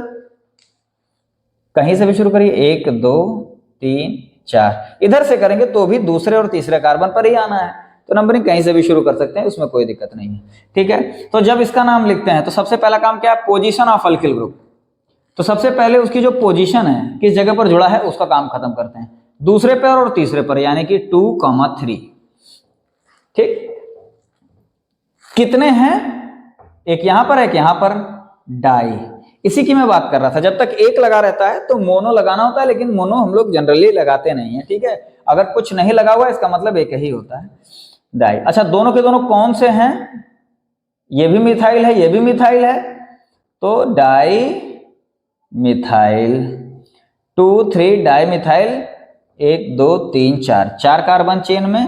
कहीं से भी शुरू करिए, 1 2 3 4, इधर से करेंगे तो भी दूसरे और तीसरे कार्बन पर ही आना है, तो नंबरिंग कहीं से भी शुरू कर सकते हैं, उसमें कोई दिक्कत नहीं है, ठीक है। तो जब इसका नाम लिखते हैं तो सबसे पहला काम क्या है, पोजीशन ऑफ अल्किल ग्रुप। तो सबसे पहले उसकी जो पोजीशन है, किस जगह पर जुड़ा है, उसका काम खत्म करते हैं, दूसरे पर और तीसरे पर, यानी कि 2,3, ठीक। कितने हैं, एक यहां पर एक यहां पर, डाई, इसी की मैं बात कर रहा था। जब तक एक लगा रहता है तो मोनो लगाना होता है, लेकिन मोनो हम लोग जनरली लगाते नहीं है, ठीक है। अगर कुछ नहीं लगा हुआ इसका मतलब एक ही होता है, डाई। अच्छा, दोनों के दोनों कौन से हैं, ये भी मिथाइल है, ये भी मिथाइल है, तो di methyl, 2 3 di methyl, 1 2 3 4, 4 carbon chain में,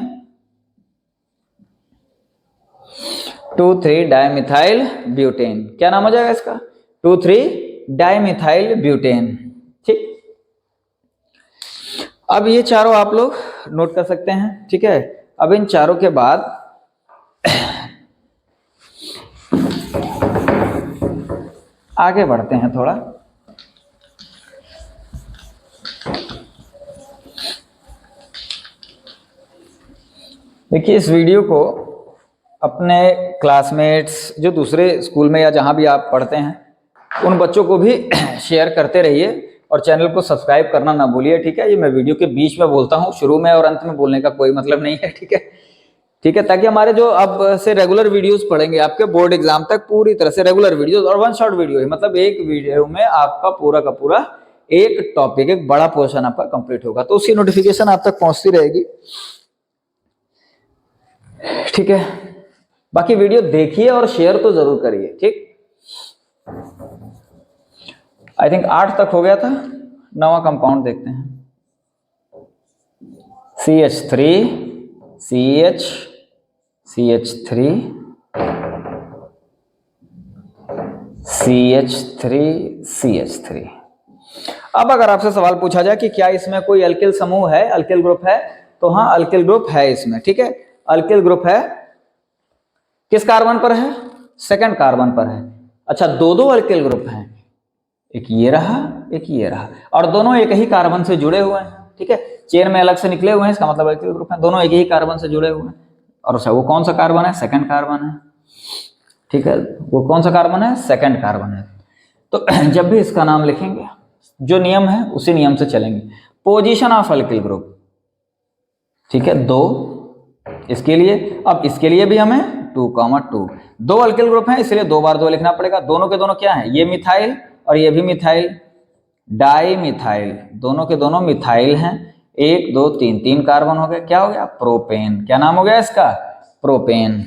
2 3 डाई मिथाइल ब्यूटेन, क्या नाम हो जाएगा इसका, 2 3 डाई मिथाइल ब्यूटेन, ठीक। अब ये चारों आप लोग नोट कर सकते हैं, ठीक है। अब इन चारों के बाद आगे बढ़ते हैं थोड़ा। देखिए, इस वीडियो को अपने क्लासमेट्स जो दूसरे स्कूल में या जहां भी आप पढ़ते हैं उन बच्चों को भी शेयर करते रहिए, और चैनल को सब्सक्राइब करना ना भूलिए, ठीक है। ये मैं वीडियो के बीच में बोलता हूँ, शुरू में और अंत में बोलने का कोई मतलब नहीं है, ठीक है, ठीक है, ताकि हमारे जो अब से रेगुलर वीडियोस पढ़ेंगे आपके बोर्ड एग्जाम तक, पूरी तरह से रेगुलर वीडियोस और वन शॉट वीडियो है, मतलब एक वीडियो में आपका पूरा का पूरा एक टॉपिक, एक बड़ा पोर्शन आपका कंप्लीट होगा, तो उसकी नोटिफिकेशन आप तक पहुंचती रहेगी, ठीक है। बाकी वीडियो देखिए और शेयर तो जरूर करिए, ठीक। आई थिंक 8 तक हो गया था, 9वां कंपाउंड देखते हैं, CH3 CH CH3 CH3 CH3। अब अगर आपसे सवाल पूछा जाए कि क्या इसमें कोई अल्किल समूह है, अल्किल ग्रुप है, तो हाँ अल्किल ग्रुप है इसमें, ठीक है। अल्किल ग्रुप है, किस कार्बन पर है, सेकंड कार्बन पर है। अच्छा, दो दो अल्किल ग्रुप हैं, एक ये रहा एक ये रहा, और दोनों एक ही कार्बन से जुड़े हुए हैं, ठीक है, चेन में अलग से निकले हुए हैं, इसका मतलब अल्किल ग्रुप है, दोनों एक ही कार्बन से जुड़े हुए हैं। और वो कौन सा कार्बन है, सेकंड कार्बन है, ठीक है, वो कौन सा कार्बन है, सेकंड कार्बन है। तो जब भी इसका नाम लिखेंगे जो नियम है उसी नियम से चलेंगे। पोजीशन ऑफ अल्किल ग्रुप, ठीक है, 2 इसके लिए, अब इसके लिए भी हमें 2,2, 2 अल्किल ग्रुप हैं इसलिए 2 बार 2 लिखना पड़ेगा। दोनों के दोनों क्या है, ये मिथाइल और ये भी मिथाइल, डाई मिथाइल, दोनों के दोनों मिथाइल हैं, 1 2 3, 3 कार्बन हो गए, क्या हो गया, प्रोपेन, क्या नाम हो गया इसका, प्रोपेन,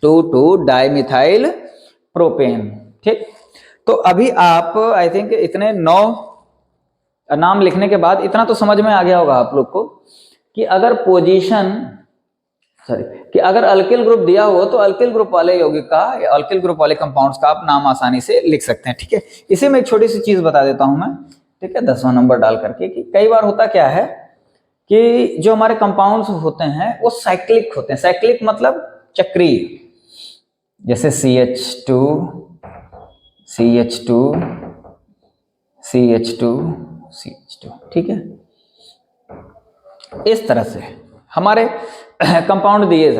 2 2 डाई मिथाइल प्रोपेन, ठीक। तो अभी आप आई थिंक इतने 9 नाम लिखने के बाद इतना तो समझ में आ गया होगा आप लोग को कि अगर कि अगर अल्किल ग्रुप दिया हो तो अल्किल ग्रुप वाले यौगिक का, अल्किल ग्रुप वाले कंपाउंड्स का आप नाम आसानी से लिख सकते हैं, ठीक है। इसी में एक छोटी सी चीज बता देता हूं मैं, ठीक है, 10वां नंबर डाल करके, कि कई बार होता क्या है कि जो हमारे कंपाउंड्स होते हैं वो साइक्लिक होते हैं। साइक्लिक मतलब चक्रीय, जैसे CH2 CH2 CH2 CH2, ठीक है। इस तरह से हमारे कंपाउंड दिए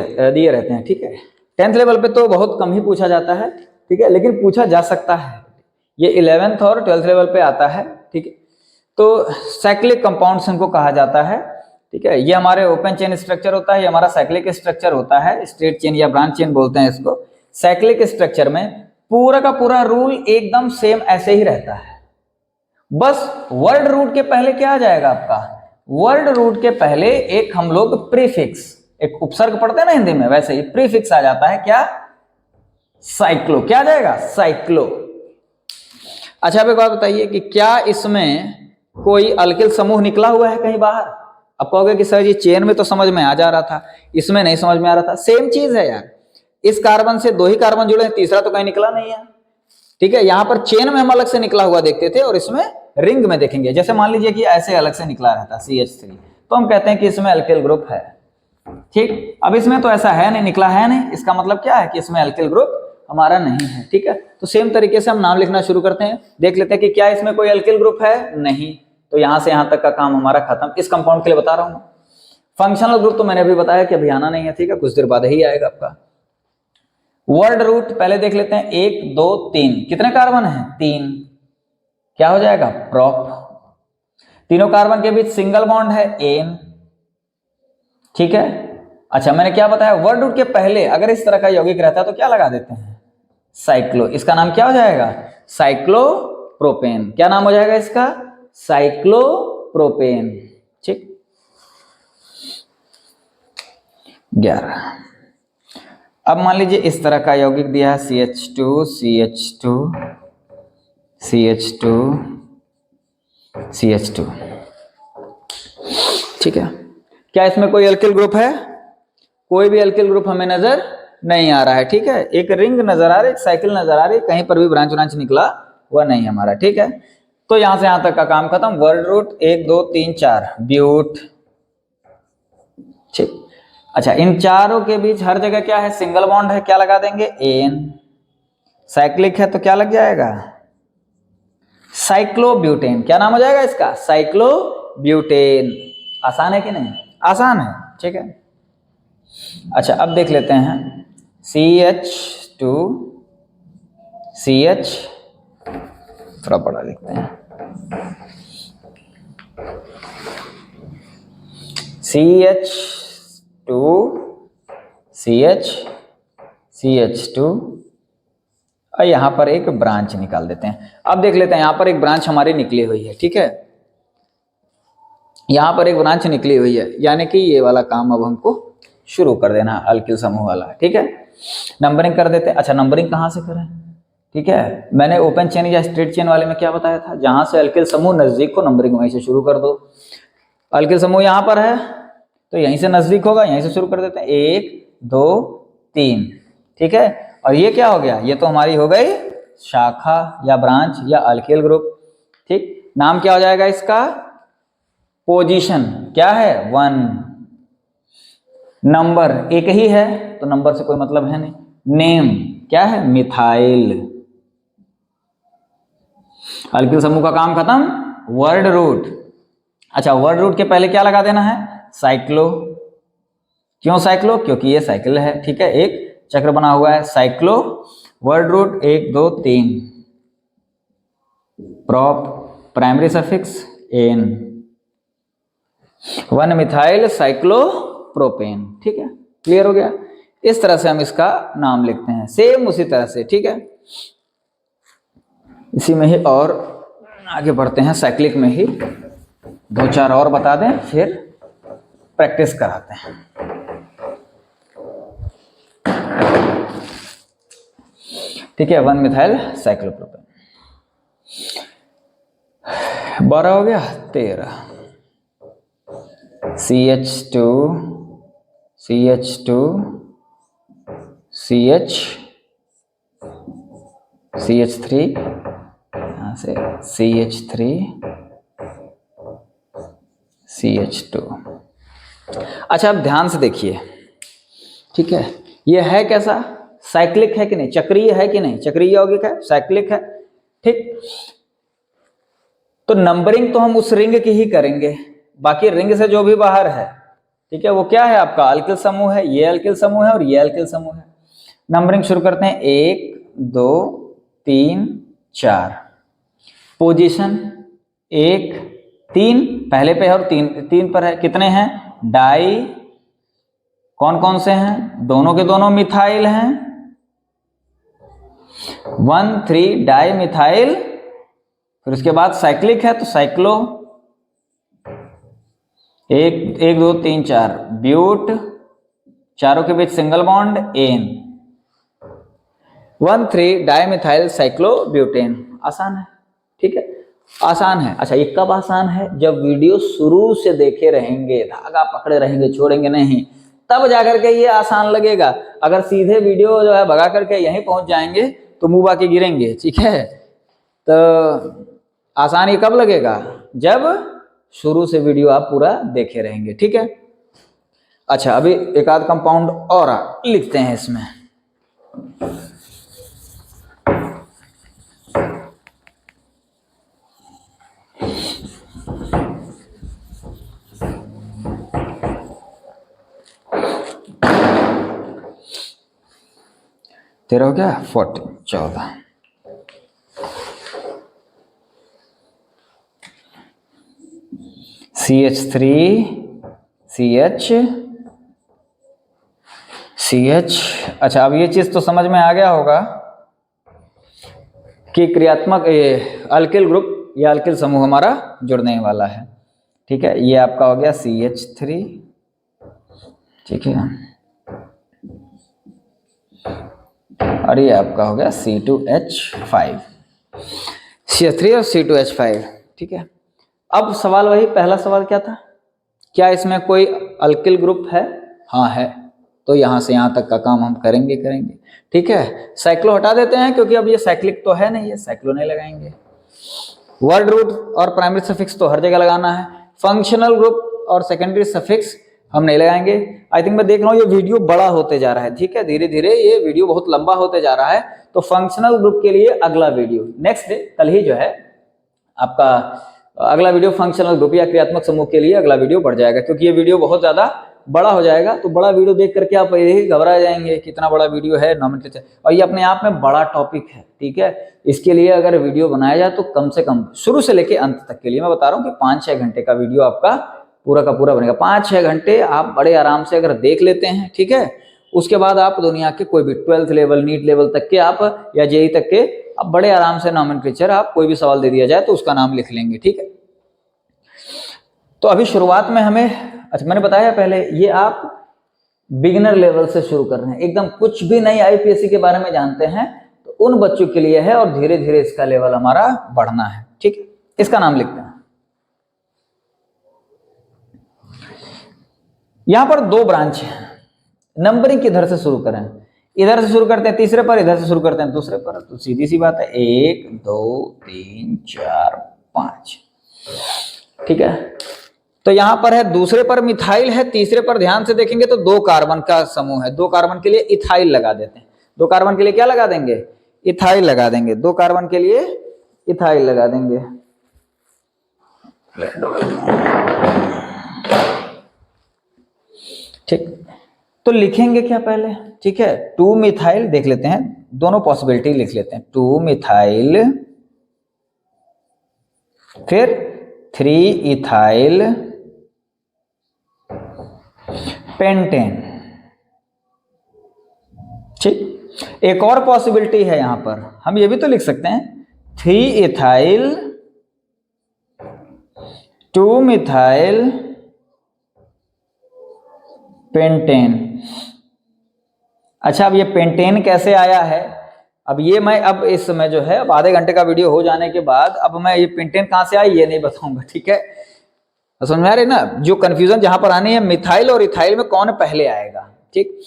रहते हैं, ठीक है। 10th लेवल पे तो बहुत कम ही पूछा जाता है, ठीक है, लेकिन पूछा जा सकता है, ये 11th और 12th लेवल पे आता है, ठीक है। तो साइक्लिक कंपाउंड्स इनको कहा जाता है, ठीक है। ये हमारे ओपन चेन स्ट्रक्चर होता है, ये हमारा साइक्लिक स्ट्रक्चर होता है, स्ट्रेट चेन या ब्रांच चेन बोलते हैं इसको। साइक्लिक स्ट्रक्चर में पूरा का पूरा रूल एकदम सेम ऐसे ही रहता है, बस वर्ड रूट के पहले क्या आ जाएगा आपका, वर्ड रूट के पहले एक हम लोग प्रीफिक्स, एक उपसर्ग पढ़ते हैं ना हिंदी में, वैसे ही प्रीफिक्स आ जाता है, क्या, साइक्लो, क्या आ जाएगा, साइक्लो। अच्छा, अब एक बात बताइए कि क्या इसमें कोई अल्किल समूह निकला हुआ है कहीं बाहर? अब कहोगे कि सर जी चेन में तो समझ में आ जा रहा था, इसमें नहीं समझ में आ रहा था। सेम चीज है यार, इस कार्बन से 2 ही कार्बन जुड़े हैं, तीसरा तो कहीं निकला नहीं है। ठीक है, यहाँ पर चेन में हम अलग से निकला हुआ देखते थे और इसमें रिंग में देखेंगे। जैसे मान लीजिए कि ऐसे अलग से निकला रहता CH3, तो हम कहते हैं कि इसमें अल्किल ग्रुप है। ठीक, अब इसमें तो ऐसा है नहीं, निकला है नहीं, इसका मतलब क्या है कि इसमें अल्किल ग्रुप हमारा नहीं है। ठीक है, तो सेम तरीके से हम नाम लिखना शुरू करते हैं, देख लेते हैं कि क्या इसमें कोई अल्किल ग्रुप है, नहीं, तो यहां से यहां तक का काम हमारा खत्म। इस कंपाउंड के लिए बता रहा हूं। फंक्शनल ग्रुप तो मैंने अभी बताया कि अभी आना नहीं है, ठीक है, कुछ देर बाद ही आएगा आपका। वर्ड रूट पहले देख लेते हैं, 1 2 3, कितने कार्बन है? 3, क्या हो जाएगा? प्रोप। तीनों कार्बन के बीच सिंगल बॉन्ड है, एन। ठीक है, अच्छा मैंने क्या बताया, वर्ड रूट के पहले अगर इस तरह का यौगिक रहता है तो क्या लगा देते हैं? साइक्लो। इसका नाम क्या हो जाएगा? साइक्लोप्रोपेन। क्या नाम हो जाएगा इसका? साइक्लोप्रोपेन। ठीक, 11। अब मान लीजिए इस तरह का यौगिक दिया है, CH2 CH2 CH2 CH2। ठीक है, क्या इसमें कोई अल्किल ग्रुप है? कोई भी अल्किल ग्रुप हमें नजर नहीं आ रहा है। ठीक है, एक रिंग नजर आ रही है, एक साइकिल नजर आ रही है, कहीं पर भी ब्रांच निकला हुआ नहीं हमारा। ठीक है, तो यहां से यहां तक का काम खत्म। Word root 1 2 3 4, but. ठीक, अच्छा इन चारों के बीच हर जगह क्या है? सिंगल बॉन्ड है, क्या लगा देंगे? एन। साइक्लिक है तो क्या लग जाएगा? साइक्लोब्यूटेन। क्या नाम हो जाएगा इसका? साइक्लोब्यूटेन। आसान है कि नहीं? आसान है। ठीक है, अच्छा अब देख लेते हैं, CH2 CH, थोड़ा बड़ा लिखते हैं, CH2 CH CH2, और यहां पर एक ब्रांच निकाल देते हैं। अब देख लेते हैं, यहां पर एक ब्रांच हमारी निकली हुई है। ठीक है, यहां पर एक ब्रांच निकली हुई है, यानी कि ये वाला काम अब हमको शुरू कर देना, अल्किल समूह वाला। ठीक है, नंबरिंग कर देते हैं। अच्छा नंबरिंग कहां से करें? ठीक है, मैंने ओपन चेन या स्ट्रेट चेन वाले में क्या बताया था, जहां से अल्किल समूह नजदीक को नंबरिंग वहीं से शुरू कर दो। अल्किल समूह यहां पर है तो यहीं से नजदीक होगा, यहीं से शुरू कर देते हैं, 1 2 3। ठीक है, और ये क्या हो गया? ये तो हमारी हो गई शाखा या ब्रांच या अल्किल ग्रुप। ठीक, नाम क्या हो जाएगा इसका? पोजीशन क्या है? 1। नंबर एक ही है तो नंबर से कोई मतलब है नहीं। नेम क्या है? मिथाइल। अल्किल समूह का काम खत्म। वर्ड रूट, अच्छा वर्ड रूट के पहले क्या लगा देना है? साइक्लो। क्यों साइक्लो? क्योंकि ये साइकिल है। ठीक है, एक चक्र बना हुआ है, cyclo. Word root 1 2 3, prop, primary suffix एन, 1 मिथाइल साइक्लोप्रोपेन। ठीक है, क्लियर हो गया? इस तरह से हम इसका नाम लिखते हैं, सेम उसी तरह से। ठीक है, इसी में ही और आगे बढ़ते हैं, साइक्लिक में ही 2-4 और बता दें, फिर प्रैक्टिस कराते हैं। ठीक है, 1 मिथाइल साइक्लोप्रोपेन। 12 हो गया, 13 CH2 CH2 CH CH3, यहाँ से CH3 CH2। अच्छा अब ध्यान से देखिए, ठीक है, ये है कैसा? साइक्लिक है कि नहीं? चक्रीय है कि नहीं? चक्रीय यौगिक है, साइक्लिक है। ठीक, तो नंबरिंग तो हम उस रिंग की ही करेंगे, बाकी रिंग से जो भी बाहर है, ठीक है, वो क्या है आपका? अल्किल समूह है। ये अल्किल समूह है और ये अल्किल समूह है। नंबरिंग शुरू करते हैं, 1 2 3 4। पोजीशन 1 3 पहले पे है और 3 पर है। कितने हैं? डाई। कौन कौन से हैं? दोनों के दोनों मिथाइल हैं। 1 3 डाई मिथाइल। फिर उसके बाद साइक्लिक है तो साइक्लो, 1 1 2 3 4 ब्यूट, चारों के बीच सिंगल बॉन्ड एन, 1 3 डाई मिथाइल साइक्लोब्यूटेन। आसान है। ठीक है, आसान है। अच्छा, ये कब आसान है? जब वीडियो शुरू से देखे रहेंगे, धागा पकड़े रहेंगे, छोड़ेंगे नहीं, तब जाकर के ये आसान लगेगा। अगर सीधे वीडियो जो है भगा करके यहीं पहुंच जाएंगे तो मुंह बाकी गिरेंगे, ठीक है। तो आसान ये कब लगेगा? जब शुरू से वीडियो आप पूरा देखे रहेंगे, ठीक है। अच्छा, अभी एक आध कंपाउंड और लिखते हैं इसमें। तेरह हो गया, 14 CH3CH। अच्छा, अब ये चीज तो समझ में आ गया होगा कि क्रियात्मक अल्किल ग्रुप या अल्किल समूह हमारा जुड़ने वाला है, ठीक है। ये आपका हो गया CH3, ठीक है, और ये आपका हो गया C2H5, CH3 और C2H5, ठीक है। अब सवाल वही, पहला सवाल क्या था? क्या इसमें कोई अल्किल ग्रुप है? हाँ है, तो यहां से यहां तक का काम हम करेंगे, ठीक है। साइक्लो हटा देते हैं क्योंकि अब ये साइक्लिक तो है नहीं, ये साइक्लो नहीं लगाएंगे। वर्ड रूट और प्राइमरी सफिक्स तो हर जगह लगाना है। फंक्शनल ग्रुप और सेकेंडरी सफिक्स हम नहीं लगाएंगे। आई थिंक मैं देख रहा हूँ ये वीडियो बड़ा होते जा रहा है, ठीक है, धीरे धीरे ये वीडियो बहुत लंबा होते जा रहा है। तो फंक्शनल ग्रुप के लिए अगला वीडियो नेक्स्ट डे, कल ही जो है आपका अगला वीडियो फंक्शनल ग्रुप या क्रियात्मक समूह के लिए अगला वीडियो बढ़ जाएगा, क्योंकि ये वीडियो बहुत ज्यादा बड़ा हो जाएगा। तो बड़ा वीडियो देख करके आप यही घबरा जाएंगे, कितना बड़ा वीडियो है नॉमेनक्लेचर, और ये अपने आप में बड़ा टॉपिक है, ठीक है। इसके लिए अगर वीडियो बनाया जाए तो कम से कम शुरू से लेके अंत तक के लिए मैं बता रहा हूँ कि 5-6 घंटे का वीडियो आपका पूरा का पूरा बनेगा। 5-6 घंटे आप बड़े आराम से अगर देख लेते हैं, ठीक है, उसके बाद आप दुनिया के कोई भी 12th लेवल, नीट लेवल तक के आप या जेई तक के आप बड़े आराम से नॉमेनक्लेचर, आप कोई भी सवाल दे दिया जाए तो उसका नाम लिख लेंगे, ठीक है। तो अभी शुरुआत में हमें, अच्छा मैंने बताया पहले, ये आप बिगिनर लेवल से शुरू कर रहे हैं, एकदम कुछ भी नहीं आईपीएससी के बारे में जानते हैं, तो उन बच्चों के लिए है, और धीरे धीरे इसका लेवल हमारा बढ़ना है, ठीक है। इसका नाम लिखते हैं। यहां पर 2 ब्रांच है। नंबरिंग किधर से शुरू करें? इधर से शुरू करते हैं तीसरे पर, इधर से शुरू करते हैं दूसरे पर। तो सीधी सी बात है, 1 2 3 4 5, ठीक है। तो यहां पर है, दूसरे पर मिथाइल है, तीसरे पर ध्यान से देखेंगे तो 2 कार्बन का समूह है। 2 कार्बन के लिए इथाइल लगा देते हैं। 2 कार्बन के लिए क्या लगा देंगे? इथाइल लगा देंगे। 2 कार्बन के लिए इथाइल लगा देंगे। ठीक, तो लिखेंगे क्या पहले? ठीक है, 2 मिथाइल देख लेते हैं, दोनों पॉसिबिलिटी लिख लेते हैं। 2 मिथाइल, फिर 3 इथाइल पेंटेन, ठीक। एक और पॉसिबिलिटी है यहां पर, हम ये भी तो लिख सकते हैं, 3 इथाइल 2 मिथाइल पेंटेन। अच्छा, अब ये पेंटेन कैसे आया है? अब ये मैं अब इस समय जो है, अब आधे घंटे का वीडियो हो जाने के बाद अब मैं ये पेंटेन कहां से आई ये नहीं बताऊंगा, ठीक है। समझ में आ रही ना? जो कंफ्यूजन जहां पर आनी है, मिथाइल और इथाइल में कौन पहले आएगा, ठीक।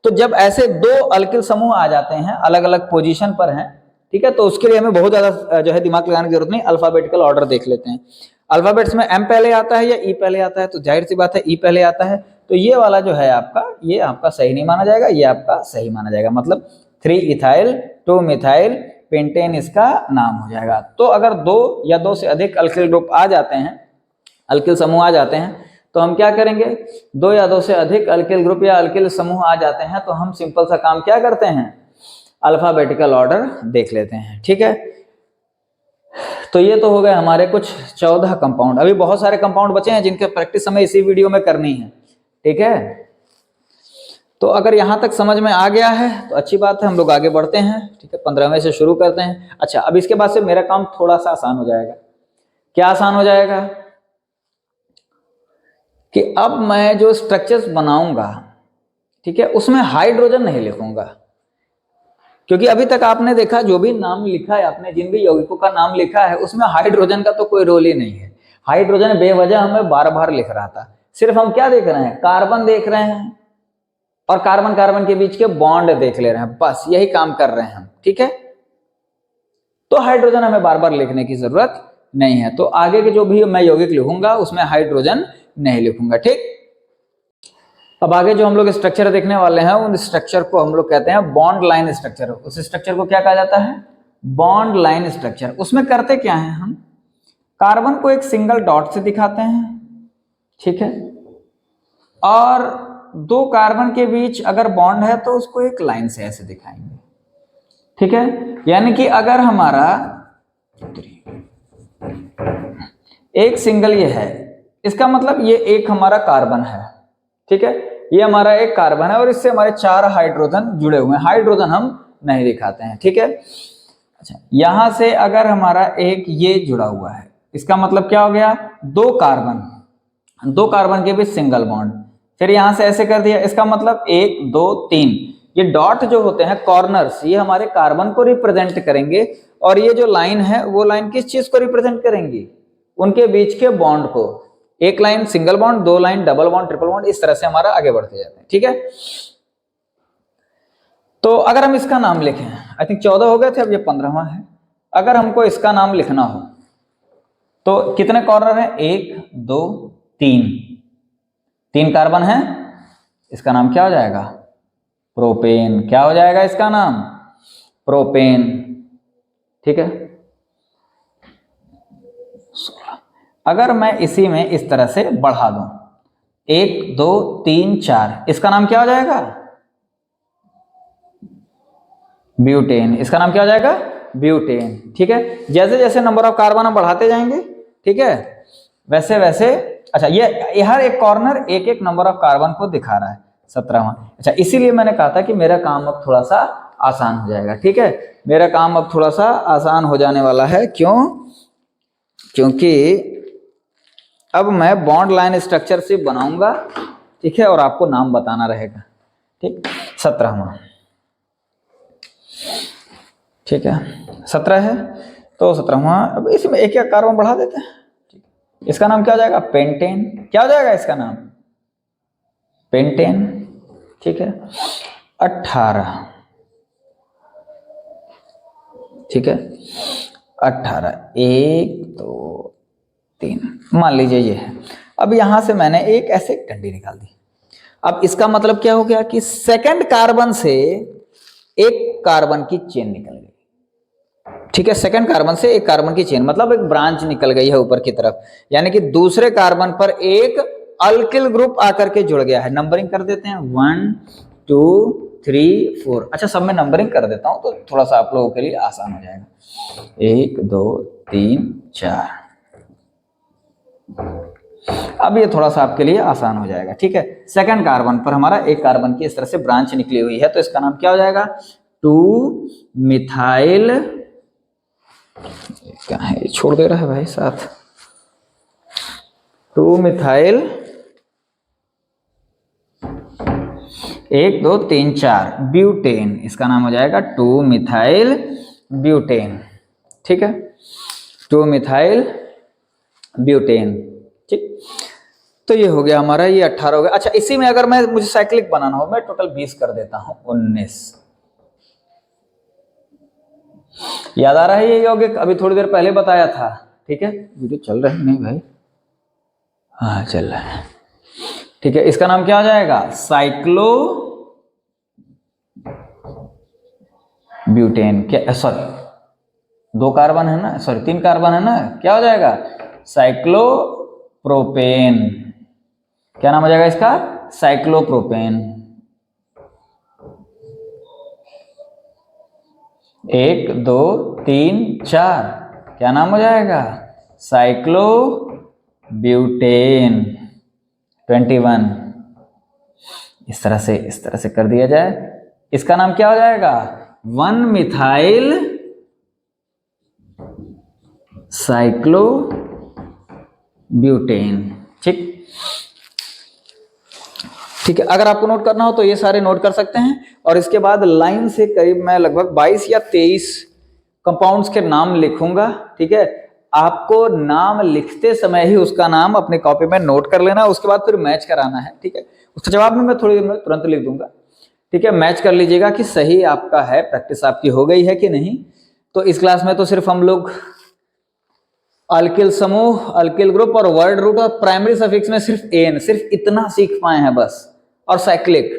तो जब ऐसे 2 अल्किल समूह आ जाते हैं, अलग अलग पोजीशन पर हैं, ठीक है, तो उसके लिए हमें बहुत ज्यादा जो है दिमाग लगाने की जरूरत नहीं, अल्फाबेटिकल ऑर्डर देख लेते हैं। अल्फाबेट्स में एम पहले आता है या ई पहले आता है? तो जाहिर सी बात है ई पहले आता है। तो ये वाला जो है आपका, ये आपका सही नहीं माना जाएगा, ये आपका सही माना जाएगा। मतलब 3 इथाइल 2 मिथाइल पेंटेन इसका नाम हो जाएगा। तो अगर 2 या 2 से अधिक अल्किल ग्रुप आ जाते हैं, अल्किल समूह आ जाते हैं, तो हम क्या करेंगे? 2 या 2 से अधिक अल्किल ग्रुप या अल्किल समूह आ जाते हैं तो हम सिंपल सा काम क्या करते हैं? अल्फाबेटिकल ऑर्डर देख लेते हैं, ठीक है। तो ये तो हो गए हमारे कुछ 14 कंपाउंड। अभी बहुत सारे कंपाउंड बचे हैं जिनके प्रैक्टिस हमें इसी वीडियो में करनी है, ठीक है। तो अगर यहां तक समझ में आ गया है तो अच्छी बात है, हम लोग आगे बढ़ते हैं, ठीक है। 15वें से शुरू करते हैं। अच्छा, अब इसके बाद से मेरा काम थोड़ा सा आसान हो जाएगा। क्या आसान हो जाएगा? कि अब मैं जो स्ट्रक्चर्स बनाऊंगा, ठीक है, उसमें हाइड्रोजन नहीं लिखूंगा। क्योंकि अभी तक आपने देखा जो भी नाम लिखा है, आपने जिन भी यौगिकों का नाम लिखा है, उसमें हाइड्रोजन का तो कोई रोल ही नहीं है। हाइड्रोजन बेवजह हमें बार बार लिख रहा था। सिर्फ हम क्या देख रहे हैं, कार्बन देख रहे हैं और कार्बन कार्बन के बीच के बॉन्ड देख ले रहे हैं, बस यही काम कर रहे हैं हम, ठीक है। तो हाइड्रोजन हमें बार बार लिखने की जरूरत नहीं है। तो आगे के जो भी मैं यौगिक लिखूंगा उसमें हाइड्रोजन नहीं लिखूंगा, ठीक। अब आगे जो हम लोग स्ट्रक्चर देखने वाले हैं, उन स्ट्रक्चर को हम लोग कहते हैं बॉन्ड लाइन स्ट्रक्चर। उस स्ट्रक्चर को क्या कहा जाता है, बॉन्ड लाइन स्ट्रक्चर। उसमें करते क्या है, हम कार्बन को एक सिंगल डॉट से दिखाते हैं, ठीक है, और दो कार्बन के बीच अगर बॉन्ड है तो उसको एक लाइन से ऐसे दिखाएंगे, ठीक है। यानी कि अगर हमारा एक सिंगल ये है, इसका मतलब ये एक हमारा कार्बन है, ठीक है, ये हमारा एक कार्बन है और इससे हमारे 4 हाइड्रोजन जुड़े हुए हैं। हाइड्रोजन हम नहीं दिखाते हैं, ठीक है। अच्छा, यहां से अगर हमारा एक ये जुड़ा हुआ है, इसका मतलब क्या हो गया, दो कार्बन के बीच सिंगल बॉन्ड। फिर यहां से ऐसे कर दिया, इसका मतलब 1 2 3। ये डॉट जो होते हैं कॉर्नर्स, ये हमारे कार्बन को रिप्रेजेंट करेंगे और ये जो लाइन है वो लाइन किस चीज को रिप्रेजेंट करेंगी, उनके बीच के बॉन्ड को। एक line single bond, 2 line double bond, triple bond, इस तरह से हमारा आगे बढ़ते जाते हैं, ठीक है। तो अगर हम इसका नाम लिखें, आई थिंक 14 हो गए थे, अब ये 15वां है। अगर हमको इसका नाम लिखना हो तो कितने कॉर्नर है, 1 2 3 कार्बन है, इसका नाम क्या हो जाएगा, प्रोपेन। क्या हो जाएगा इसका नाम, प्रोपेन, ठीक है। अगर मैं इसी में इस तरह से बढ़ा दूं, 1 2 3 4, इसका नाम क्या हो जाएगा, ब्यूटेन। इसका नाम क्या हो जाएगा, ब्यूटेन, ठीक है। जैसे जैसे नंबर ऑफ कार्बन हम बढ़ाते जाएंगे, ठीक है, वैसे वैसे। अच्छा, ये हर एक कॉर्नर एक एक नंबर ऑफ कार्बन को दिखा रहा है, 17वां। अच्छा, इसीलिए मैंने कहा था कि मेरा काम अब थोड़ा सा आसान हो जाएगा, ठीक है। मेरा काम अब थोड़ा सा आसान हो जाने वाला है, क्यों, क्योंकि अब मैं बॉन्ड लाइन स्ट्रक्चर से बनाऊंगा, ठीक है, और आपको नाम बताना रहेगा, ठीक। 17वां, ठीक है, 17 है तो 17वां। अब इसमें एक एक कार्बन बढ़ा देते हैं, इसका नाम क्या हो जाएगा, पेंटेन। क्या हो जाएगा इसका नाम, पेंटेन, ठीक है। 18, ठीक है, 18, 1 2 3, मान लीजिए ये है। अब यहां से मैंने एक ऐसे डंडी निकाल दी। अब इसका मतलब क्या हो गया कि सेकंड कार्बन से एक कार्बन की चेन निकल गई, ठीक है। सेकंड कार्बन से एक कार्बन की चेन मतलब एक ब्रांच निकल गई है ऊपर की तरफ, यानी कि दूसरे कार्बन पर एक अल्किल ग्रुप आकर के जुड़ गया है। नंबरिंग कर देते हैं, 1 2 3 4। अच्छा, सब में नंबरिंग कर देता हूं तो थोड़ा सा आप लोगों के लिए आसान हो जाएगा। 1 2 3 4। अब ये थोड़ा सा आपके लिए आसान हो जाएगा, ठीक है। सेकंड कार्बन पर हमारा एक कार्बन की इस तरह से ब्रांच निकली हुई है, तो इसका नाम क्या हो जाएगा, 2 मिथाइल, क्या है, छोड़ दे रहा है भाई साथ, 2 मिथाइल 1 2 3 4 ब्यूटेन। इसका नाम हो जाएगा 2 मिथाइल ब्यूटेन, ठीक है, 2 मिथाइल ब्यूटेन, ठीक। तो ये हो गया हमारा, ये 18 हो गया। अच्छा, इसी में अगर मुझे साइक्लिक बनाना हो, मैं टोटल 20 कर देता हूं, 19। याद आ रहा है ये यौगिक, अभी थोड़ी देर पहले बताया था, ठीक है। वीडियो चल रहा है नहीं भाई, हाँ चल रहा है, ठीक है। इसका नाम क्या हो जाएगा, साइक्लो ब्यूटेन। क्या, सॉरी 2 कार्बन है ना, सॉरी 3 कार्बन है ना, क्या हो जाएगा, साइक्लोप्रोपेन। क्या नाम हो जाएगा इसका, साइक्लोप्रोपेन। 1 2 3 4, क्या नाम हो जाएगा, साइक्लोब्यूटेन 21। इस तरह से कर दिया जाए। इसका नाम क्या हो जाएगा, 1 मिथाइल साइक्लोब्यूटेन, ठीक। ठीक है, अगर आपको नोट करना हो तो ये सारे नोट कर सकते हैं। और इसके बाद लाइन से करीब मैं लगभग 22 या 23 कंपाउंड्स के नाम लिखूंगा। ठीक है, आपको नाम लिखते समय ही उसका नाम अपने कॉपी में नोट कर लेना, उसके बाद फिर मैच कराना है। ठीक है, उसका जवाब में मैं थोड़ी देर में तुरंत लिख दूंगा। ठीक है, मैच कर लीजिएगा कि सही आपका है, प्रैक्टिस आपकी हो गई है कि नहीं। तो इस क्लास में तो सिर्फ हम लोग अल्किल समूह, अल्किल ग्रुप और वर्ड रूट और प्राइमरी सफिक्स में सिर्फ एन, सिर्फ इतना सीख पाए हैं बस, और साइक्लिक।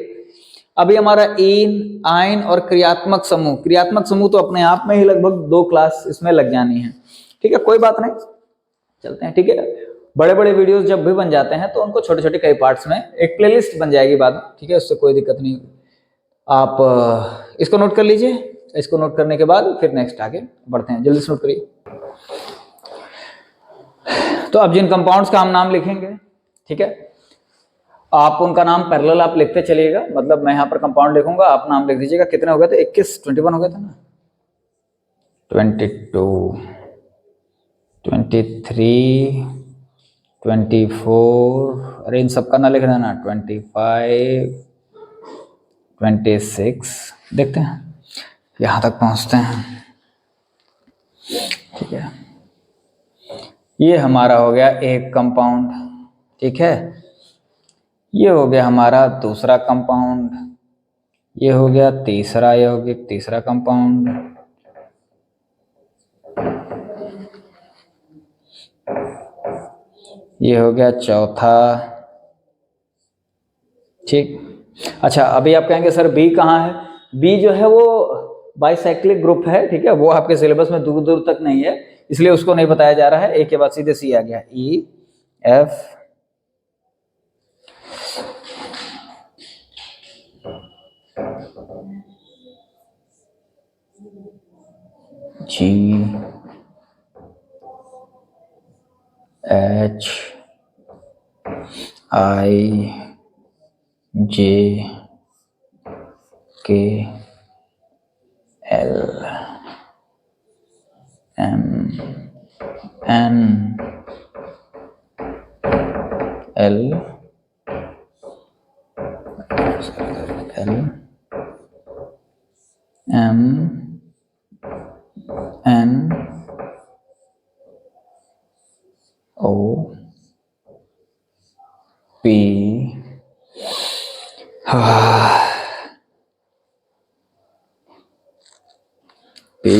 अभी हमारा इन, आइन और क्रियात्मक समूह, क्रियात्मक समूह तो अपने आप में ही लगभग 2 क्लास इसमें लग जानी है। ठीक है, कोई बात नहीं, चलते हैं। ठीक है, बड़े बड़े वीडियोस जब भी बन जाते हैं तो उनको छोटे छोटे कई पार्ट्स में एक प्लेलिस्ट बन जाएगी बाद में। ठीक है, उससे कोई दिक्कत नहीं होगी। आप इसको नोट कर लीजिए। इसको नोट करने के बाद फिर नेक्स्ट आगे बढ़ते हैं, जल्दी से नोट करिए। तो अब जिन कंपाउंड्स का हम नाम लिखेंगे, ठीक है, आप उनका नाम पैरेलल आप लिखते चलिएगा। मतलब मैं यहाँ पर कंपाउंड लिखूंगा, आप नाम लिख दीजिएगा। कितने हो गए थे? 21, 21 हो गए थे ना, 22, 23, 24, अरे इन सबका ना लिख देना, 25, 26। देखते हैं यहाँ तक पहुँचते हैं। ठीक है, ये हमारा हो गया एक कंपाउंड। ठीक है, ये हो गया हमारा दूसरा कंपाउंड, ये हो गया तीसरा यौगिक, तीसरा कंपाउंड, ये हो गया चौथा। ठीक, अच्छा अभी आप कहेंगे सर बी कहाँ है? बी जो है वो बाइसाइक्लिक ग्रुप है। ठीक है, वो आपके सिलेबस में दूर दूर तक नहीं है, इसलिए उसको नहीं बताया जा रहा है। ए के बाद सीधे सी आ गया, ई, F, ji, H, I, J, K, L, M, N, L, L, M, N, O, P, P,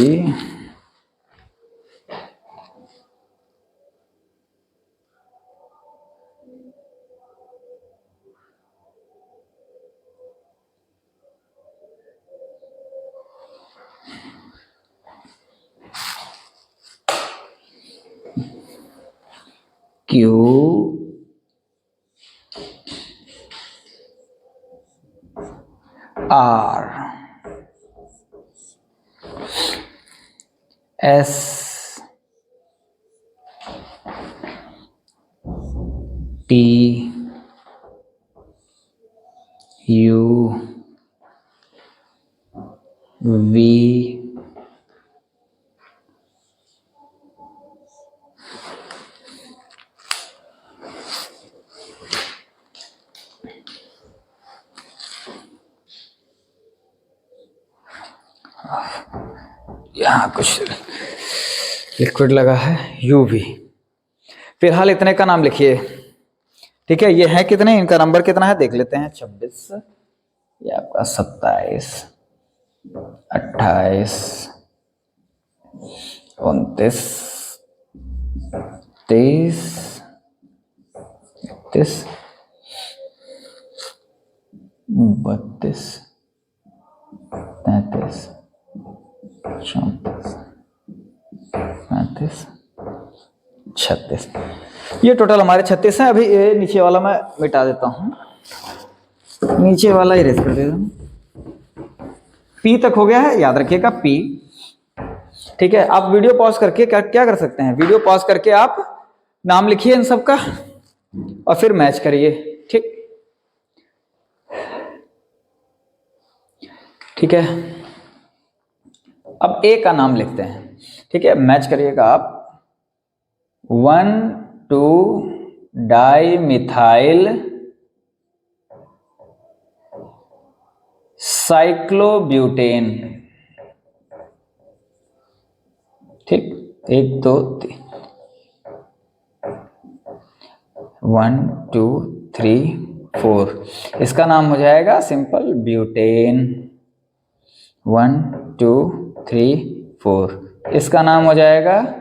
Q, R, S, T, U, V, यहाँ कुछ लिक्विड लगा है, यूवी। फिलहाल इतने का नाम लिखिए। ठीक है, ये है कितने, इनका नंबर कितना है देख लेते हैं। 26, ये आपका 27, 28, 29, 30, 31, 32, 33, 34, 35, 36। ये टोटल हमारे 36 हैं। अभी ये नीचे वाला मैं मिटा देता हूँ, नीचे वाला इरेज कर देता हूँ। पी तक हो गया है, याद रखिएगा पी। ठीक है, आप वीडियो पॉज करके क्या कर सकते हैं, वीडियो पॉज करके आप नाम लिखिए इन सब का और फिर मैच करिए। ठीक, ठीक है, अब ए का नाम लिखते हैं। ठीक है, मैच करिएगा आप। 1,2 डाई मिथाइल साइक्लोब्यूटेन। ठीक, 1 2 3, 1 2 3 4, इसका नाम हो जाएगा सिंपल ब्यूटेन। 1 2 3 4, इसका नाम हो जाएगा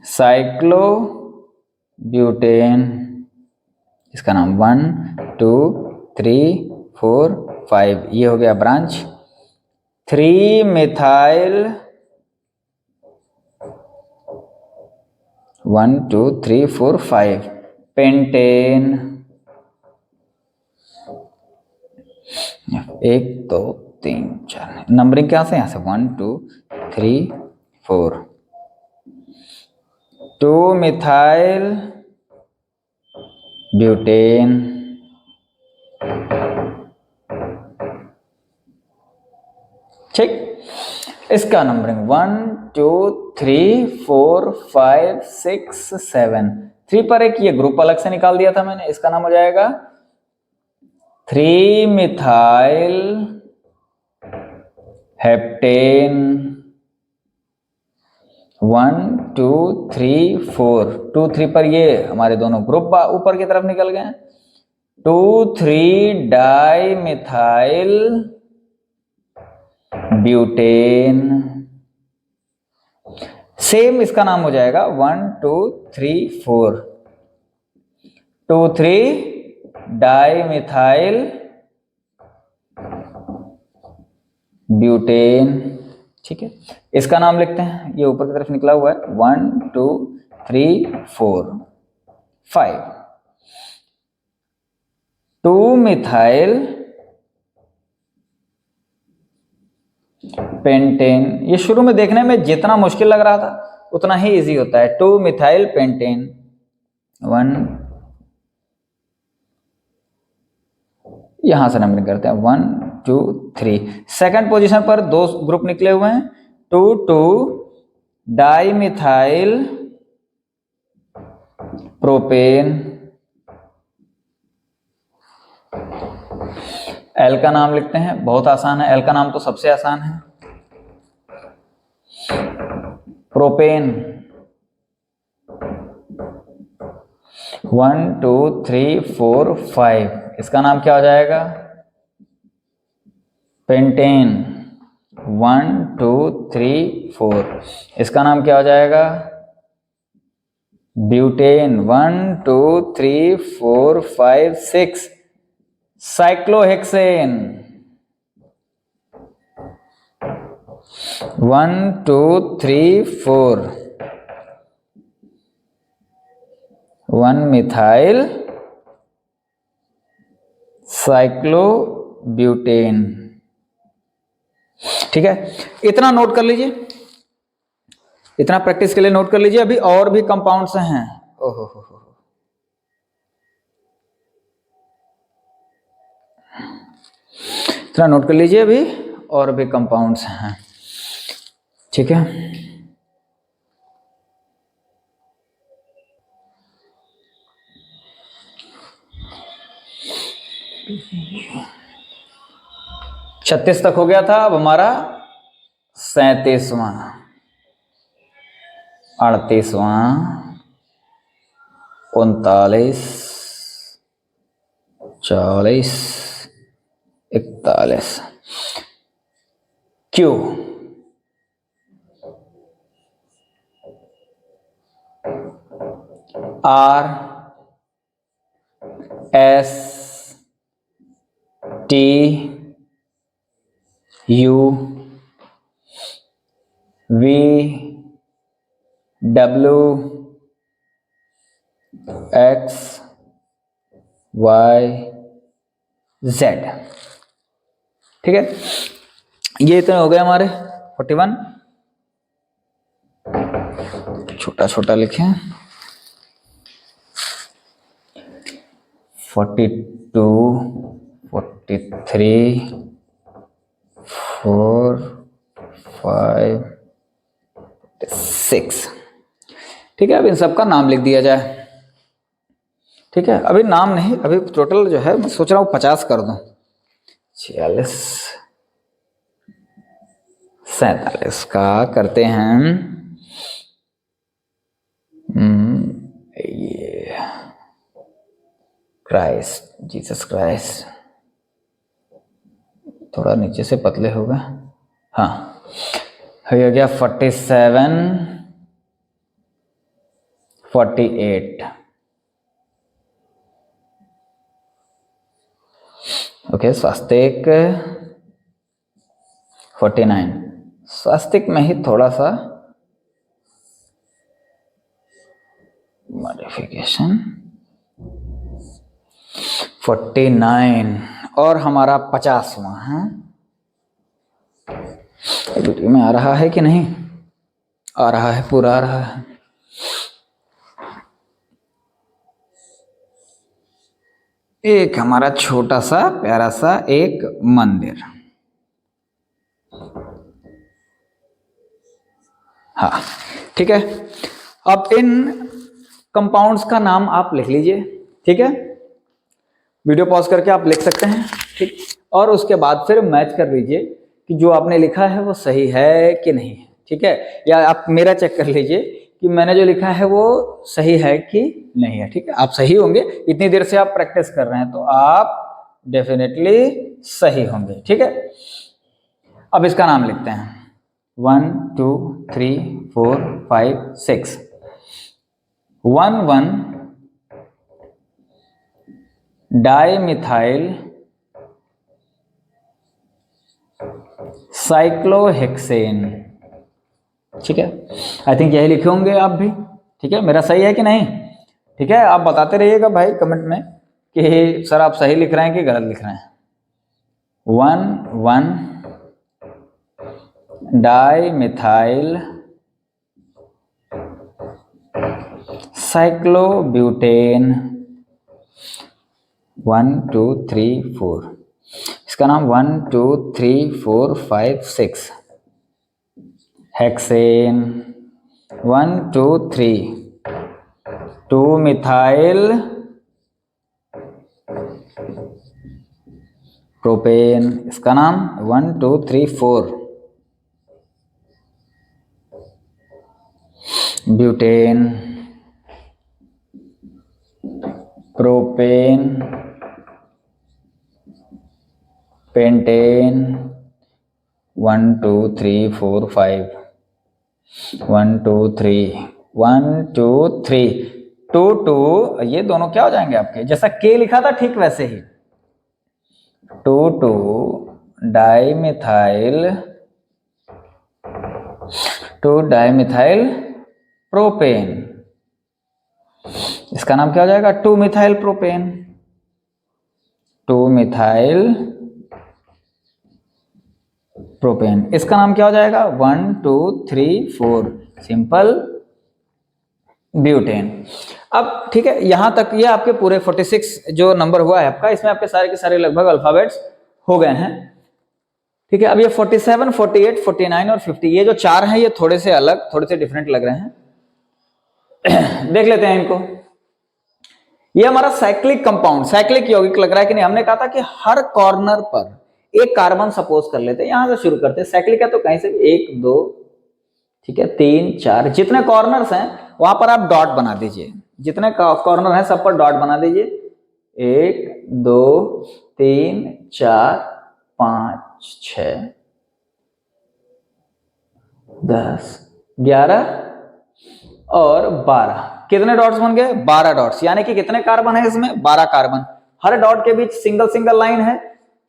साइक्लो ब्यूटेन। इसका नाम 1 2 3 4 5, ये हो गया ब्रांच। 3 methyl 1 2 3 4 5 pentane. 1 2 3 4, नंबरिंग क्या से, यहां से 1 2 3 4। 2 मिथाइल ब्यूटेन। ठीक, इसका नंबरिंग 1 2 3 4 5 6 7। 3 पर एक ये ग्रुप अलग से निकाल दिया था मैंने, इसका नाम हो जाएगा 3 मिथाइल हेप्टेन। 1 2 3 4, 2 3 पर ये हमारे दोनों ग्रुप ऊपर की तरफ निकल गए। 2 3 डाई मिथाइल ब्यूटेन। सेम इसका नाम हो जाएगा 1 2 3 4, 2 3 डाई मिथाइल ब्यूटेन। ठीक है, इसका नाम लिखते हैं, ये ऊपर की तरफ निकला हुआ है 1 2 3 4 5। 2 मिथाइल पेंटेन। ये शुरू में देखने में जितना मुश्किल लग रहा था उतना ही इजी होता है। 2 मिथाइल पेंटेन। 1, यहां से नंबरिंग करते हैं 1 2 3। सेकंड पोजीशन पर 2 ग्रुप निकले हुए हैं। 2 2 डाई मिथाइल प्रोपेन। एल का नाम लिखते हैं, बहुत आसान है, एल का नाम तो सबसे आसान है, प्रोपेन। 1 2 3 4 5, इसका नाम क्या हो जाएगा, पेंटेन। 1 2 3 4, इसका नाम क्या हो जाएगा, ब्यूटेन। 1 2 3 4 5 6, साइक्लोहेक्सेन। 1 2 3 4, 1 methyl cyclobutane. ठीक है, इतना नोट कर लीजिए, इतना प्रैक्टिस के लिए नोट कर लीजिए। अभी और भी कंपाउंड्स हैं, ओहो हो, इतना नोट कर लीजिए, अभी और भी कंपाउंड्स हैं। ठीक है, छत्तीस तक हो गया था, अब हमारा 37वां, 38वां, 39, 40, 41। Q, R, S, T, U, V, W, X, Y, Z. ठीक है, ये इतने हो गए हमारे 41। छोटा छोटा लिखें, 42, 43, 4, 5, 6। ठीक है, अब इन सबका नाम लिख दिया जाए। ठीक है, अभी नाम नहीं, अभी टोटल जो है मैं सोच रहा हूँ 50 कर दूं। 46 47 का करते हैं ये क्राइस्ट, जीसस क्राइस्ट, थोड़ा नीचे से पतले होगा। हाँ, हो गया 47 48। ओके, स्वास्तिक 49। स्वास्तिक में ही थोड़ा सा मॉडिफिकेशन। 49 और हमारा 50वां है। वीडियो में आ रहा है कि नहीं? आ रहा है, पूरा आ रहा है। एक हमारा छोटा सा प्यारा सा एक मंदिर। हाँ, ठीक है। अब इन कंपाउंड्स का नाम आप लिख लीजिए, ठीक है। वीडियो पॉज करके आप लिख सकते हैं, ठीक। और उसके बाद फिर मैच कर लीजिए कि जो आपने लिखा है वो सही है कि नहीं, ठीक है। या आप मेरा चेक कर लीजिए कि मैंने जो लिखा है वो सही है कि नहीं है, ठीक है। आप सही होंगे, इतनी देर से आप प्रैक्टिस कर रहे हैं तो आप डेफिनेटली सही होंगे, ठीक है। अब इसका नाम लिखते हैं 1 2 3 4 5 6। 1 डाइमिथाइल साइक्लोहेक्सेन, ठीक है। आई थिंक यही लिखे होंगे आप भी, ठीक है। मेरा सही है कि नहीं? ठीक है, आप बताते रहिएगा भाई कमेंट में कि सर आप सही लिख रहे हैं कि गलत लिख रहे हैं। 1 डाइमिथाइल साइक्लोब्यूटेन 1 2 3 4। इसका नाम 1 2 3 4 5 6 हेक्सेन 1 2 3 2 मिथाइल प्रोपेन। इसका नाम 1 2 3 4 ब्यूटेन प्रोपेन पेंटेन 1 2 3 4 5 1 2 3 1 2 3 2 2। ये दोनों क्या हो जाएंगे आपके, जैसा के लिखा था ठीक वैसे ही। 2 2 डाइमिथाइल 2 डाइमिथाइल प्रोपेन। इसका नाम क्या हो जाएगा? 2 मिथाइल प्रोपेन 2 मिथाइल प्रोपेन। इसका नाम क्या हो जाएगा? 1 2 3 4 सिंपल ब्यूटेन। अब ठीक है, यहां तक ये आपके पूरे 46 जो नंबर हुआ है आपका, इसमें आपके सारे के सारे लगभग अल्फाबेट्स हो गए हैं, ठीक है। अब ये 47 48 49 और 50 ये जो चार हैं ये थोड़े से अलग, थोड़े से डिफरेंट लग रहे हैं। देख लेते हैं इनको। ये हमारा साइक्लिक कंपाउंड, साइक्लिक यौगिक लग रहा है कि नहीं? हमने कहा था कि हर कॉर्नर पर एक कार्बन सपोज कर लेते हैं, यहां से शुरू करते हैं। साइक्लिक है तो कहीं से 1 2 ठीक है 3 4 जितने कॉर्नर्स हैं वहां पर आप डॉट बना दीजिए। जितने कॉर्नर हैं सब पर डॉट बना दीजिए। 1 2 3 4 5 6 10 11 और 12। कितने डॉट्स बन गए? 12 डॉट्स। यानी कि कितने कार्बन है इसमें? 12 कार्बन। हर डॉट के बीच सिंगल सिंगल लाइन है,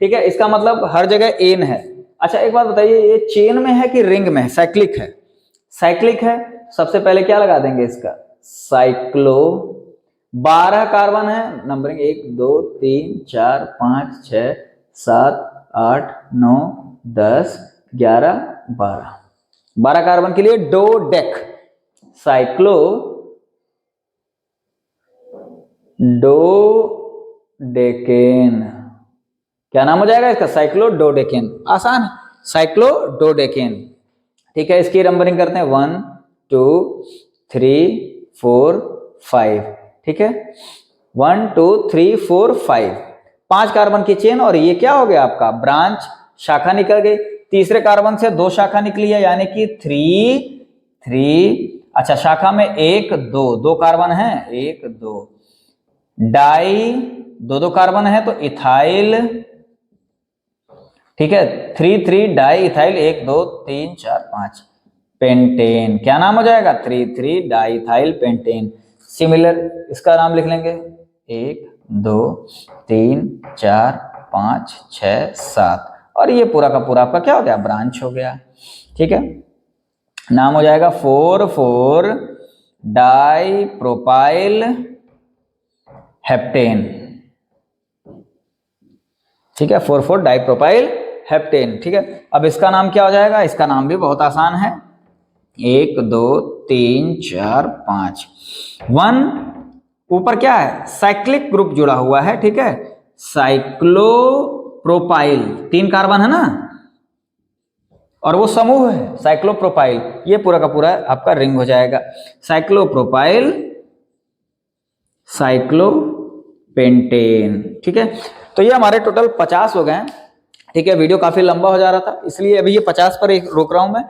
ठीक है। इसका मतलब हर जगह एन है। अच्छा एक बात बताइए, ये चेन में है कि रिंग में है? साइक्लिक है। साइक्लिक है, सबसे पहले क्या लगा देंगे इसका? साइक्लो। 12 कार्बन है, नंबरिंग 1 2 3 4 5 6 7 8 9 10 11 12। 12 कार्बन के लिए डोडेक, साइक्लो डोडेकेन। क्या नाम हो जाएगा इसका? साइक्लोडोडेकेन। आसान, साइक्लोडोडेकेन, ठीक है। इसकी नंबरिंग करते हैं 1 2 3 4 5, ठीक है। 1 2 3 4 5। 5 कार्बन की चेन, और ये क्या हो गया आपका ब्रांच, शाखा निकल गई। तीसरे कार्बन से 2 शाखा निकली है, यानी कि 3 अच्छा शाखा में 1 2 कार्बन है, 1 2 डाई 2 कार्बन है तो इथाइल, ठीक है 3 डाई इथाइल 1 2 3 4 5 पेंटेन, क्या नाम हो जाएगा 3 डाई इथाइल पेंटेन। सिमिलर इसका नाम लिख लेंगे 1 2 3 4 5 6 7, और ये पूरा का पूरा आपका क्या हो गया ब्रांच हो गया, ठीक है। नाम हो जाएगा 4 डाई प्रोपाइल हेप्टेन, ठीक है 4 डाई प्रोपाइल हेप्टेन, ठीक है। अब इसका नाम क्या हो जाएगा, इसका नाम भी बहुत आसान है 1 2 3 4 5 1, ऊपर क्या है साइक्लिक ग्रुप जुड़ा हुआ है, ठीक है साइक्लोप्रोपाइल, 3 कार्बन है ना, और वो समूह है साइक्लोप्रोपाइल, ये पूरा का पूरा आपका रिंग हो जाएगा साइक्लोप्रोपाइल साइक्लोपेंटेन, ठीक है। तो ये हमारे टोटल 50 हो गए हैं, ठीक है। वीडियो काफी लंबा हो जा रहा था इसलिए अभी ये 50 पर एक रोक रहा हूं मैं।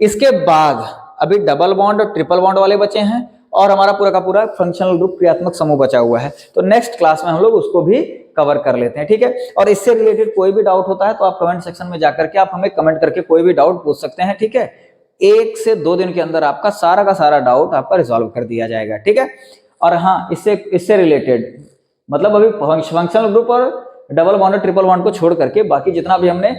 इसके बाद अभी डबल बॉन्ड और ट्रिपल बॉन्ड वाले बचे हैं, और हमारा पूरा का पूरा फंक्शनल ग्रुप क्रियात्मक समूह बचा हुआ है, तो नेक्स्ट क्लास में हम लोग उसको भी कवर कर लेते हैं, ठीक है। और इससे रिलेटेड कोई भी डाउट होता है तो आप कमेंट सेक्शन में जाकर के आप हमें कमेंट करके कोई भी डाउट पूछ सकते हैं, ठीक है। 1 से 2 दिन के अंदर आपका सारा का सारा डाउट आपका रिजॉल्व कर दिया जाएगा, ठीक है। और हाँ, इससे रिलेटेड मतलब अभी फंक्शनल ग्रुप और डबल बॉन्ड और ट्रिपल बॉन्ड को छोड़ करके बाकी जितना भी हमने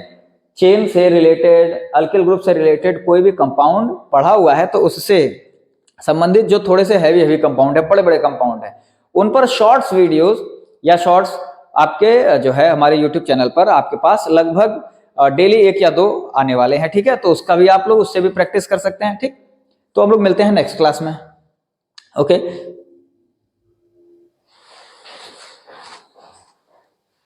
चेन से रिलेटेड, अल्किल ग्रुप से रिलेटेड कोई भी कंपाउंड पढ़ा हुआ है तो उससे संबंधित जो थोड़े से हैवी कंपाउंड है, बड़े बड़े कंपाउंड है, उन पर शॉर्ट्स वीडियोस या शॉर्ट्स आपके जो है हमारे यूट्यूब चैनल पर आपके पास लगभग डेली 1 या 2 आने वाले हैं, ठीक है। तो उसका भी आप लोग उससे भी प्रैक्टिस कर सकते हैं, ठीक। तो हम लोग मिलते हैं नेक्स्ट क्लास में, ओके।